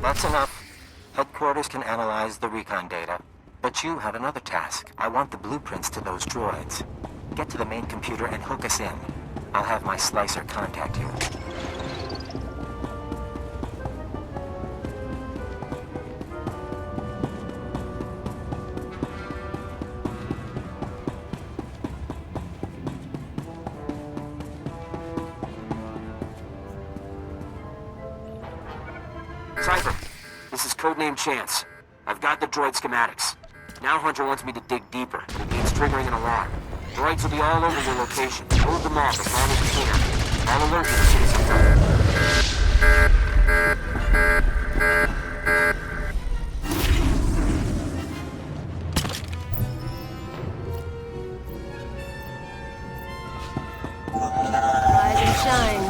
That's enough. Headquarters can analyze the recon data. But you have another task. I want the blueprints to those droids. Get to the main computer and hook us in. I'll have my slicer contact you. Cypher, this is Codename Chance. I've got the droid schematics. Now Hunter wants me to dig deeper, and it means triggering an alarm. Droids will be all over your location. Hold them off as long as you can. I'll alert you as soon as I'm done. Rise and shine.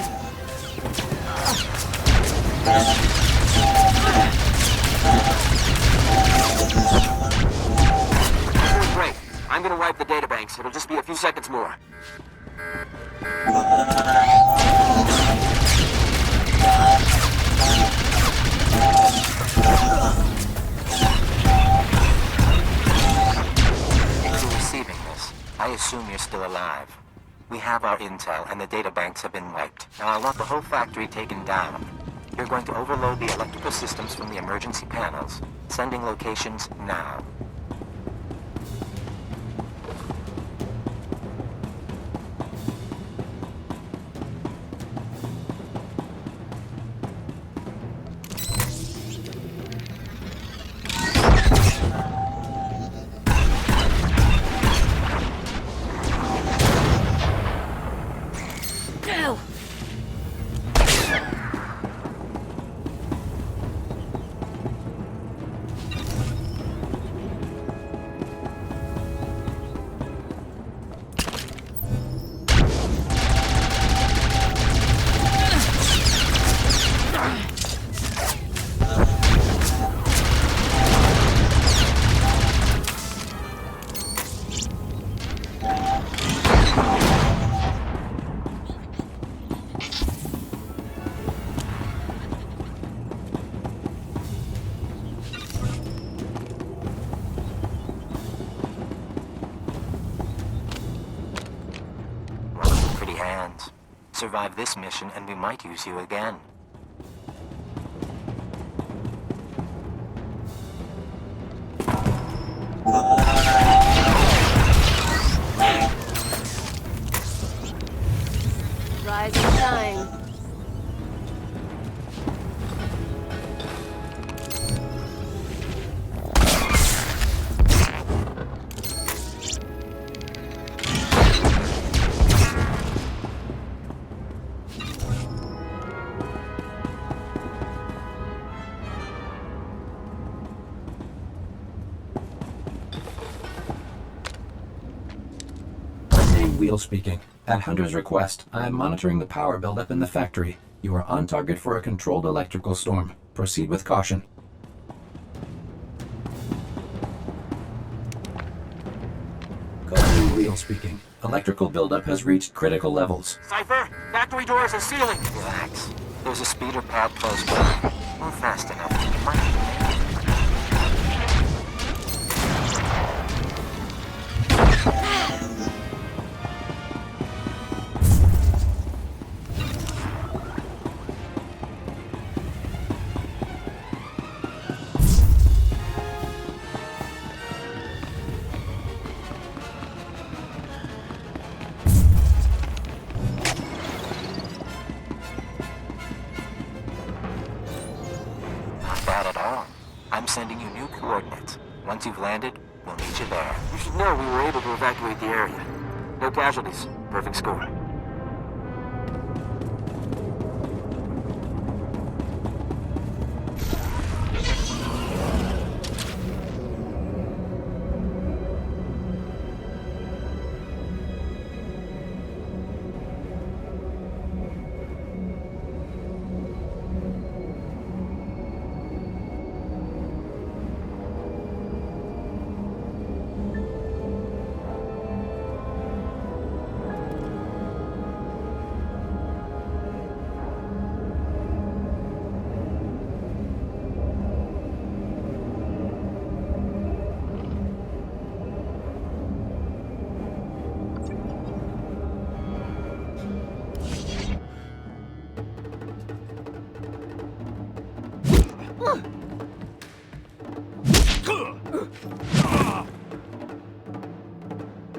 Great. I'm gonna wipe the databanks. It'll just be a few seconds more. I assume you're still alive. We have our intel, and the databanks have been wiped. Now I want the whole factory taken down. You're going to overload the electrical systems from the emergency panels. Sending locations now. Survive this mission, and we might use you again. Rise and shine. Wheel speaking. At Hunter's request, I am monitoring the power buildup in the factory. You are on target for a controlled electrical storm. Proceed with caution. Code Wheel speaking. Electrical buildup has reached critical levels. Cypher, factory doors are sealing. Relax. There's a speeder pad close by. Move fast enough. You might need to make it. Sending you new coordinates. Once you've landed, we'll meet you there. You should know we were able to evacuate the area. No casualties. Perfect score.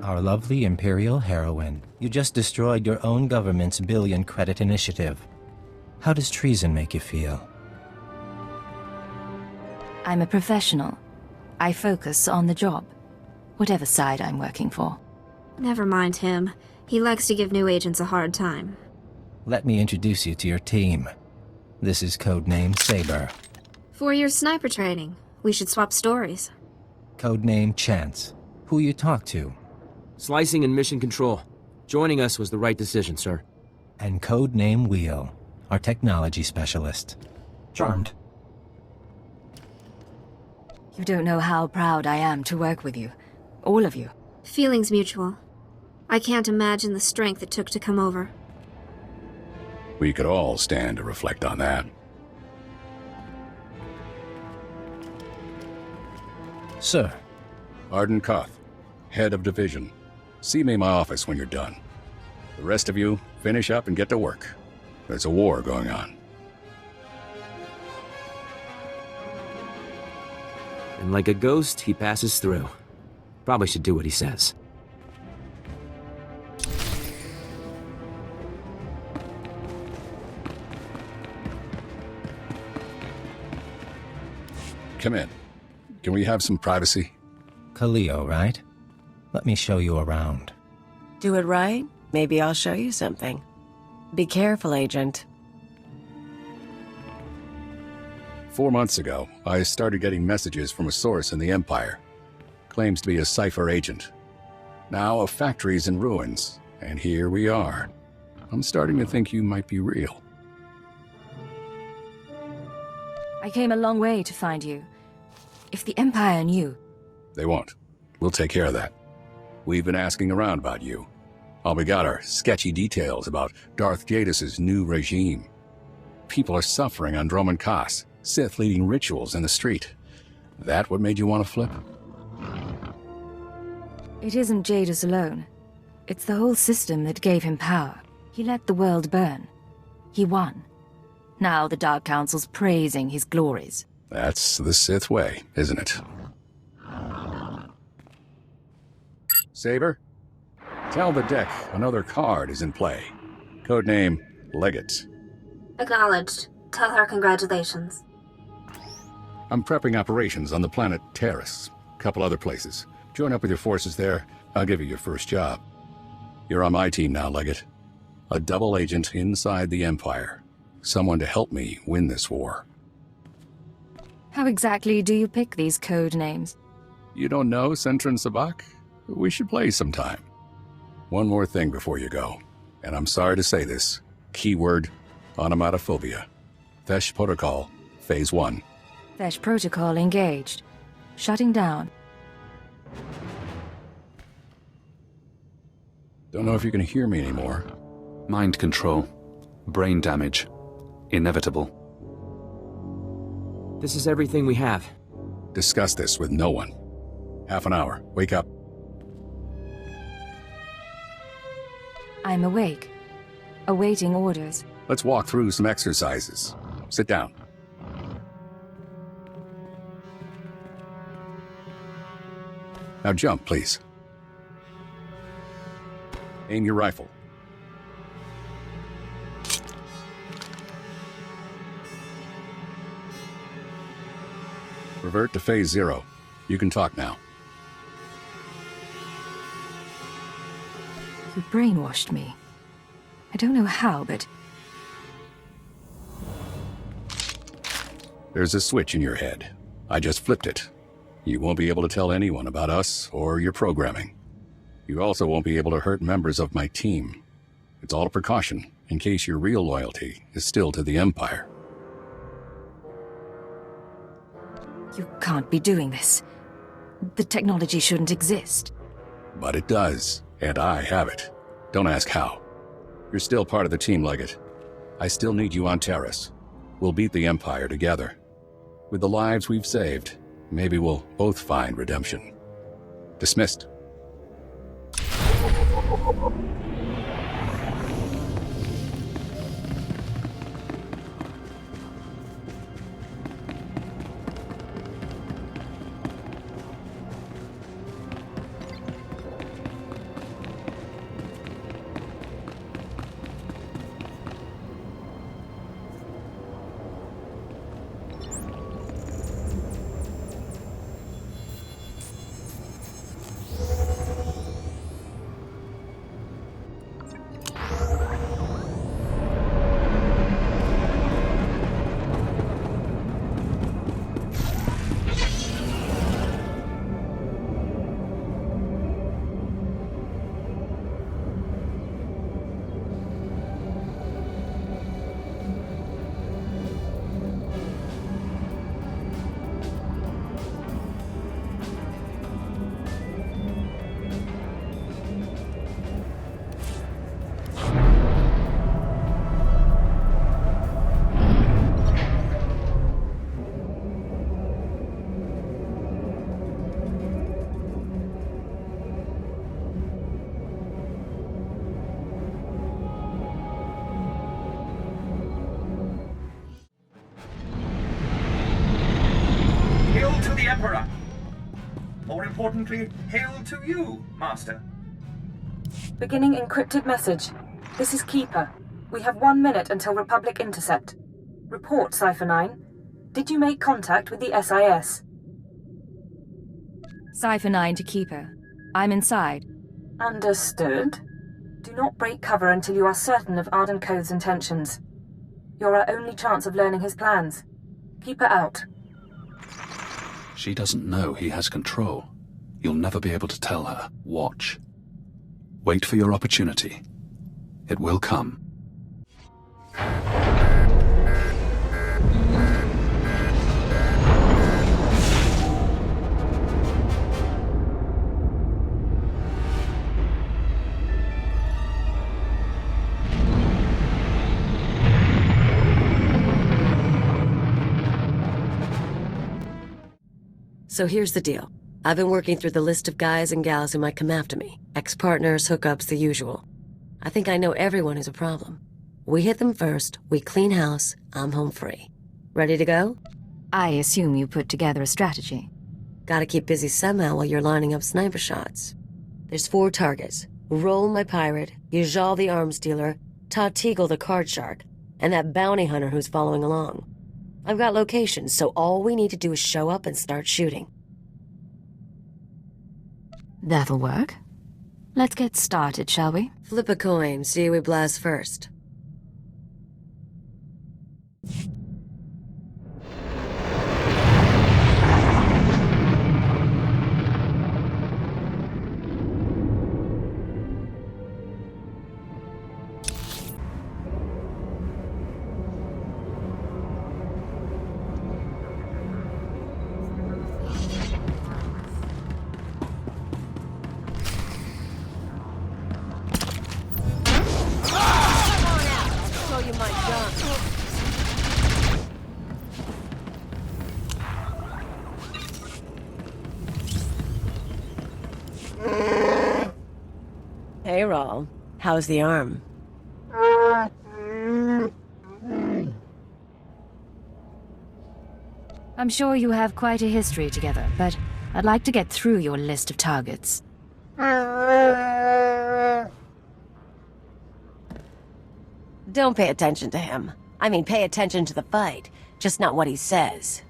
Our lovely Imperial heroine. You just destroyed your own government's billion-credit initiative. How does treason make you feel? I'm a professional. I focus on the job, whatever side I'm working for. Never mind him. He likes to give new agents a hard time. Let me introduce you to your team. This is codename Saber. 4 years sniper training. We should swap stories. Codename Chance. Who you talk to? Slicing and mission control. Joining us was the right decision, sir. And codename Wheel, our technology specialist. Charmed. You don't know how proud I am to work with you. All of you. Feelings mutual. I can't imagine the strength it took to come over. We could all stand to reflect on that. Sir. Arden Koth, Head of Division. See me in my office when you're done. The rest of you, finish up and get to work. There's a war going on. And like a ghost, he passes through. Probably should do what he says. Come in. Can we have some privacy? Khalil, right? Let me show you around. Do it right? Maybe I'll show you something. Be careful, Agent. 4 months ago, I started getting messages from a source in the Empire. Claims to be a SWTOR agent. Now a factory's in ruins, and here we are. I'm starting to think you might be real. I came a long way to find you. If the Empire knew... They won't. We'll take care of that. We've been asking around about you. All we got are sketchy details about Darth Jadis's new regime. People are suffering on Droman Khas, Sith leading rituals in the street. That what made you want to flip? It isn't Jadis alone. It's the whole system that gave him power. He let the world burn. He won. Now the Dark Council's praising his glories. That's the Sith way, isn't it? Saber? Tell the deck another card is in play. Codename Legate. Acknowledged. Tell her congratulations. I'm prepping operations on the planet Terrace. Couple other places. Join up with your forces there. I'll give you your first job. You're on my team now, Legate. A double agent inside the Empire. Someone to help me win this war. How exactly do you pick these code names? You don't know Sentran Sabak? We should play sometime. One more thing before you go, and I'm sorry to say this. Keyword, onomatophobia. Thesh Protocol, Phase 1. Thesh Protocol engaged. Shutting down. Don't know if you can hear me anymore. Mind control. Brain damage. Inevitable. This is everything we have. Discuss this with no one. Half an hour. Wake up. I'm awake. Awaiting orders. Let's walk through some exercises. Sit down. Now jump, please. Aim your rifle. Revert to Phase 0. You can talk now. You brainwashed me. I don't know how, but... There's a switch in your head. I just flipped it. You won't be able to tell anyone about us or your programming. You also won't be able to hurt members of my team. It's all a precaution, in case your real loyalty is still to the Empire. You can't be doing this. The technology shouldn't exist. But it does, and I have it. Don't ask how. You're still part of the team, Legate. I still need you on Terrace. We'll beat the Empire together. With the lives we've saved, maybe we'll both find redemption. Dismissed. Consequently, hail to you, Master. Beginning encrypted message. This is Keeper. We have 1 minute until Republic intercept. Report, Cypher 9. Did you make contact with the SIS? Cypher 9 to Keeper. I'm inside. Understood. Do not break cover until you are certain of Arden Cove's intentions. You're our only chance of learning his plans. Keeper out. She doesn't know he has control. You'll never be able to tell her. Watch. Wait for your opportunity. It will come. So here's the deal. I've been working through the list of guys and gals who might come after me. Ex-partners, hookups, the usual. I think I know everyone who's a problem. We hit them first, we clean house, I'm home free. Ready to go? I assume you put together a strategy. Gotta keep busy somehow while you're lining up sniper shots. There's 4 targets. Roll my pirate, Yajal the arms dealer, Todd Teagle the card shark, and that bounty hunter who's following along. I've got locations, so all we need to do is show up and start shooting. That'll work. Let's get started, shall we? Flip a coin, see who we blast first. Hey, Rawl. How's the arm? I'm sure you have quite a history together, but I'd like to get through your list of targets. Don't pay attention to him. I mean, pay attention to the fight, just not what he says.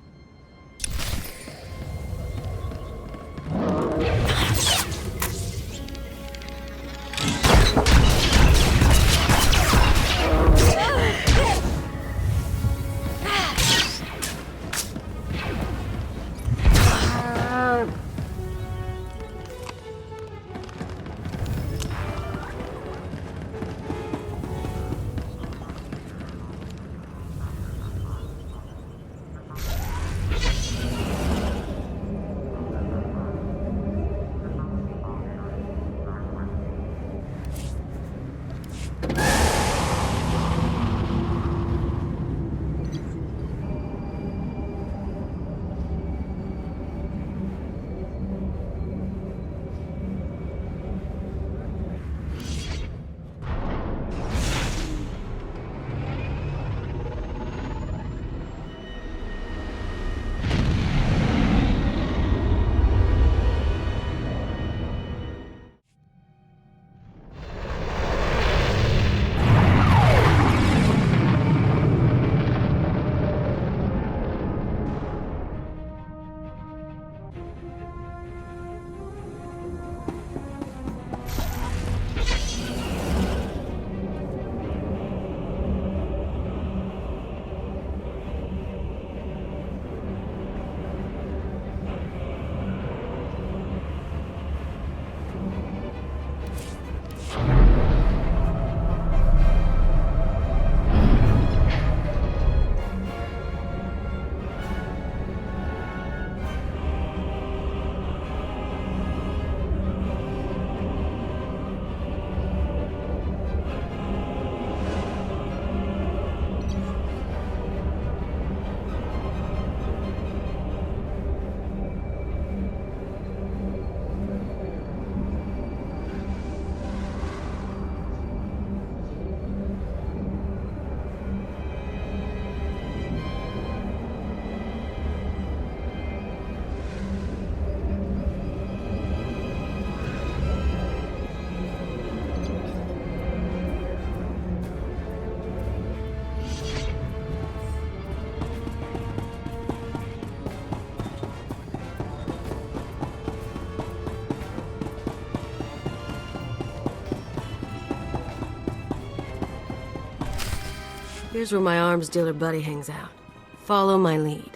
Here's where my arms dealer buddy hangs out. Follow my lead.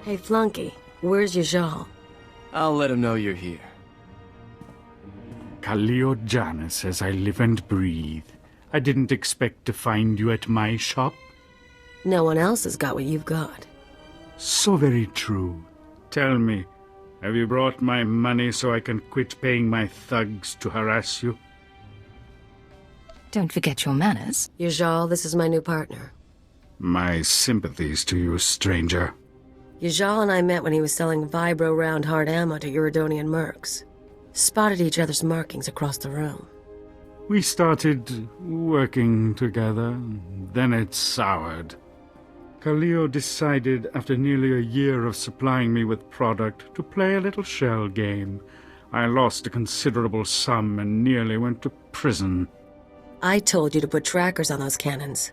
Hey, Flunky, where's Yajal? I'll let him know you're here. Khalil Janus, as I live and breathe. I didn't expect to find you at my shop. No one else has got what you've got. So very true. Tell me, have you brought my money so I can quit paying my thugs to harass you? Don't forget your manners. Yajal, this is my new partner. My sympathies to you, stranger. Yajal and I met when he was selling vibro round hard ammo to Uridonian mercs. Spotted each other's markings across the room. We started working together, then it soured. Khalil decided, after nearly a year of supplying me with product, to play a little shell game. I lost a considerable sum and nearly went to prison. I told you to put trackers on those cannons.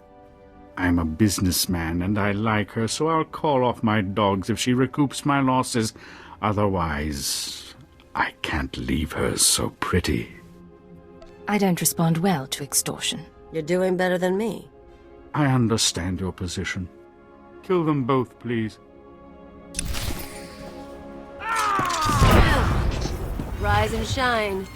I'm a businessman and I like her, so I'll call off my dogs if she recoups my losses. Otherwise, I can't leave her so pretty. I don't respond well to extortion. You're doing better than me. I understand your position. Kill them both, please. Rise and shine.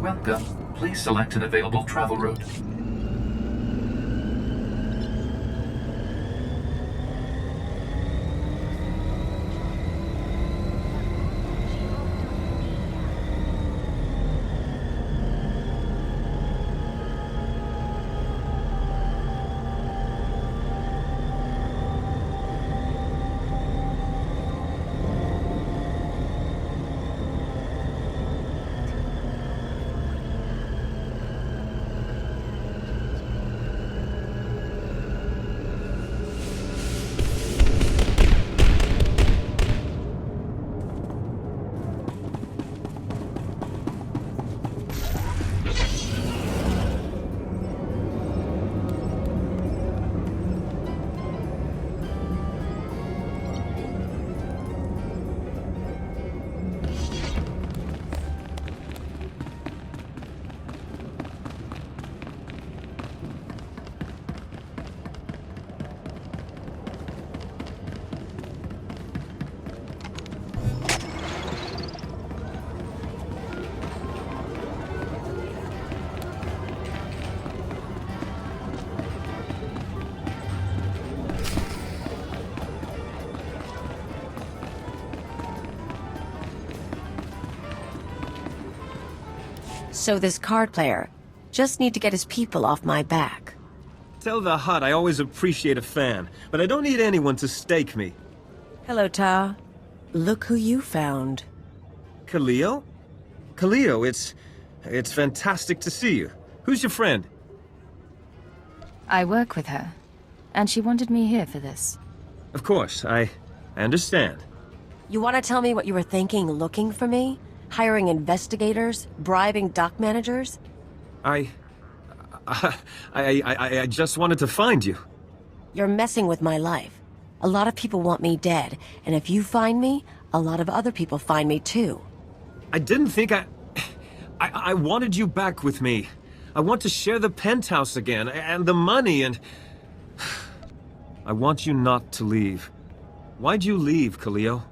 Welcome. Please select an available travel route. So this card player just need to get his people off my back. Tell the Hutt I always appreciate a fan, but I don't need anyone to stake me. Hello, Ta. Look who you found. Kaleo? Kaleo, it's fantastic to see you. Who's your friend? I work with her, and she wanted me here for this. Of course, I understand. You want to tell me what you were thinking looking for me? Hiring investigators? Bribing dock managers? I just wanted to find you. You're messing with my life. A lot of people want me dead, and if you find me, a lot of other people find me too. I didn't think I wanted you back with me. I want to share the penthouse again, and the money, and... I want you not to leave. Why'd you leave, Kaleo?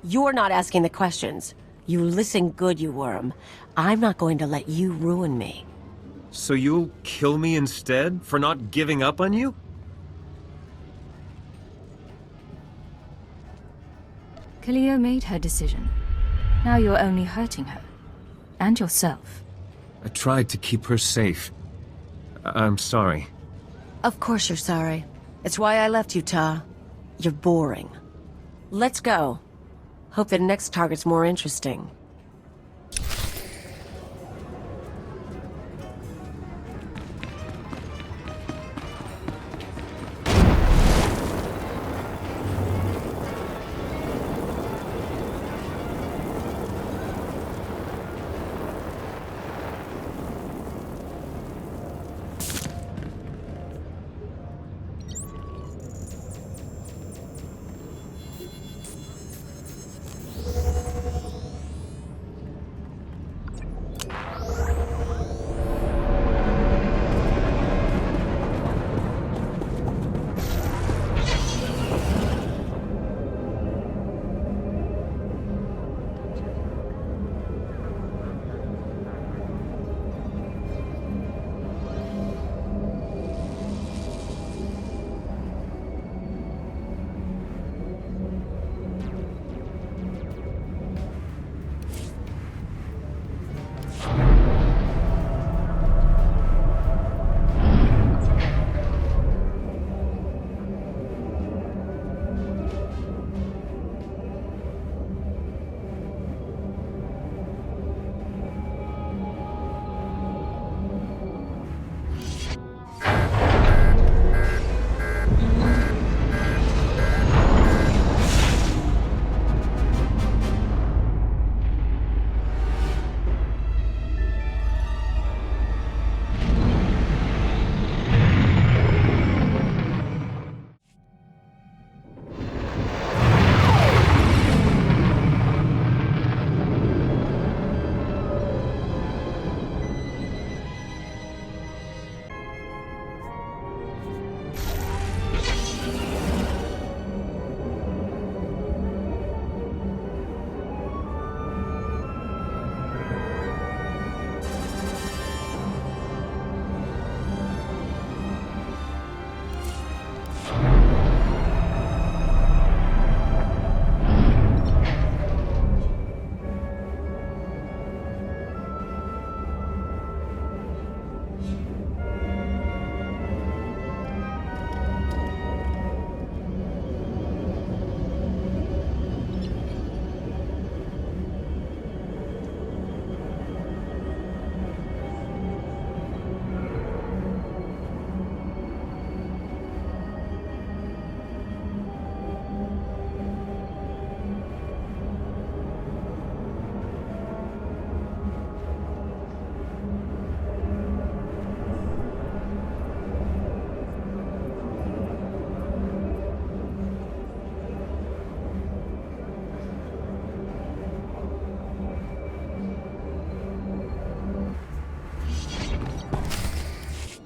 You're not asking the questions. You listen good, you worm. I'm not going to let you ruin me. So you'll kill me instead, for not giving up on you? Kaleo made her decision. Now you're only hurting her. And yourself. I tried to keep her safe. I'm sorry. Of course you're sorry. It's why I left you, Ta. You're boring. Let's go. Hope the next target's more interesting.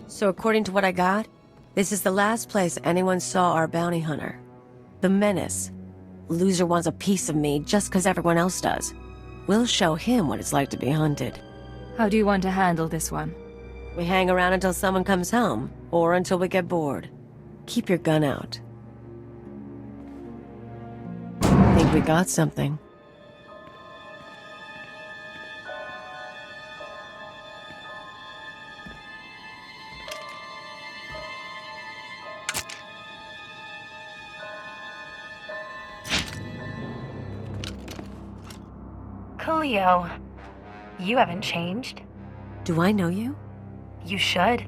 So according to what I got, this is the last place anyone saw our bounty hunter. The Menace. Loser wants a piece of me just because everyone else does. We'll show him what it's like to be hunted. How do you want to handle this one? We hang around until someone comes home, or until we get bored. Keep your gun out. Think we got something. Cleo, you haven't changed. Do I know you? You should.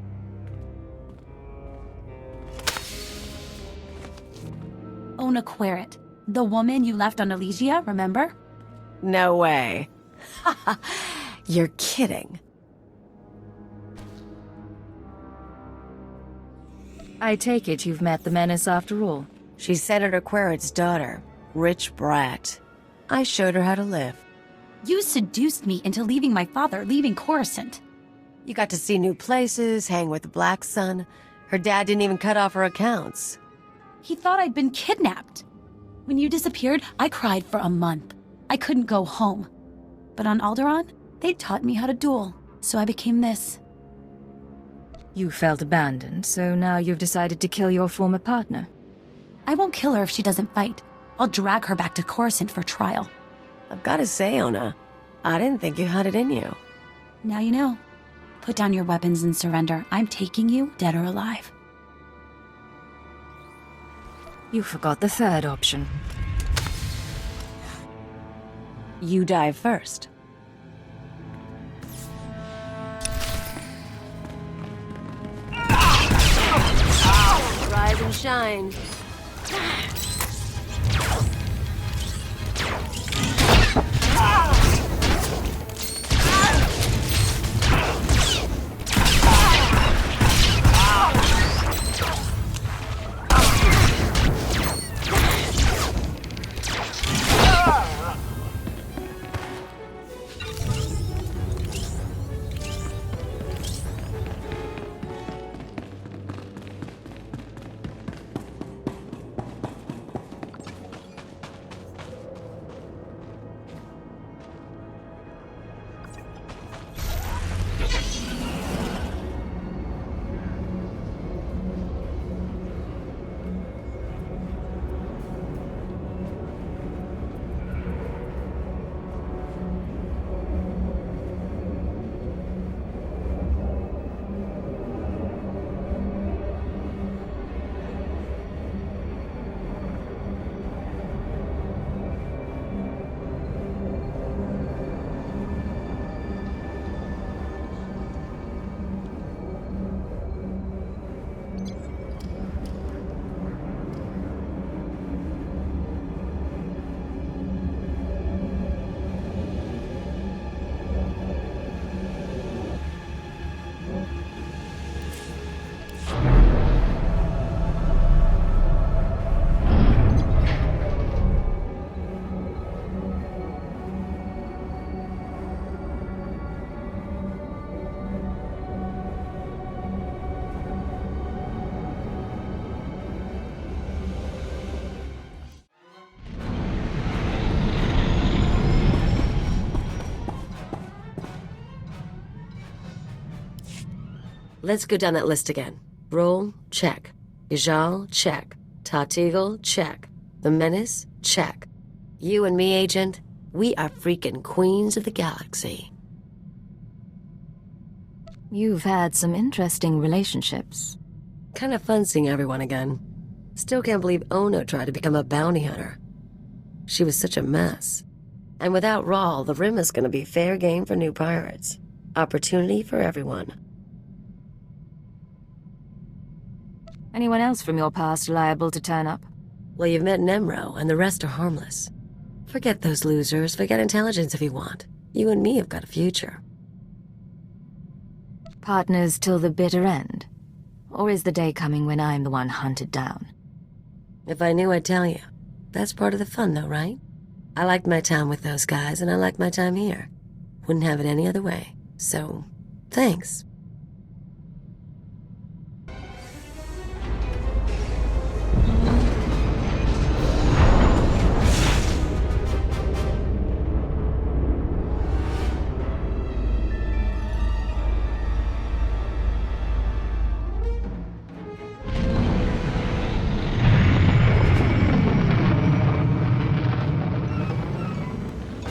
Ona Querrit, the woman you left on Elysia, remember? No way. You're kidding. I take it you've met the menace after all. She's Senator Querrit's daughter. Rich brat. I showed her how to live. You seduced me into leaving my father, leaving Coruscant. You got to see new places, hang with the Black Sun. Her dad didn't even cut off her accounts. He thought I'd been kidnapped. When you disappeared, I cried for a month. I couldn't go home. But on Alderaan, they taught me how to duel, so I became this. You felt abandoned, so now you've decided to kill your former partner. I won't kill her if she doesn't fight. I'll drag her back to Coruscant for trial. I've got to say, Ona, I didn't think you had it in you. Now you know. Put down your weapons and surrender. I'm taking you, dead or alive. You forgot the third option. You die first. Rise and shine. Let's go down that list again. Roll, check. Ijal, check. Tatigel, check. The Menace, check. You and me, Agent, we are freaking queens of the galaxy. You've had some interesting relationships. Kind of fun seeing everyone again. Still can't believe Ono tried to become a bounty hunter. She was such a mess. And without Rawl, the Rim is gonna be fair game for new pirates. Opportunity for everyone. Anyone else from your past liable to turn up? Well, you've met Nemro, and the rest are harmless. Forget those losers, forget intelligence if you want. You and me have got a future. Partners till the bitter end? Or is the day coming when I'm the one hunted down? If I knew, I'd tell you. That's part of the fun, though, right? I liked my time with those guys, and I liked my time here. Wouldn't have it any other way. So, thanks.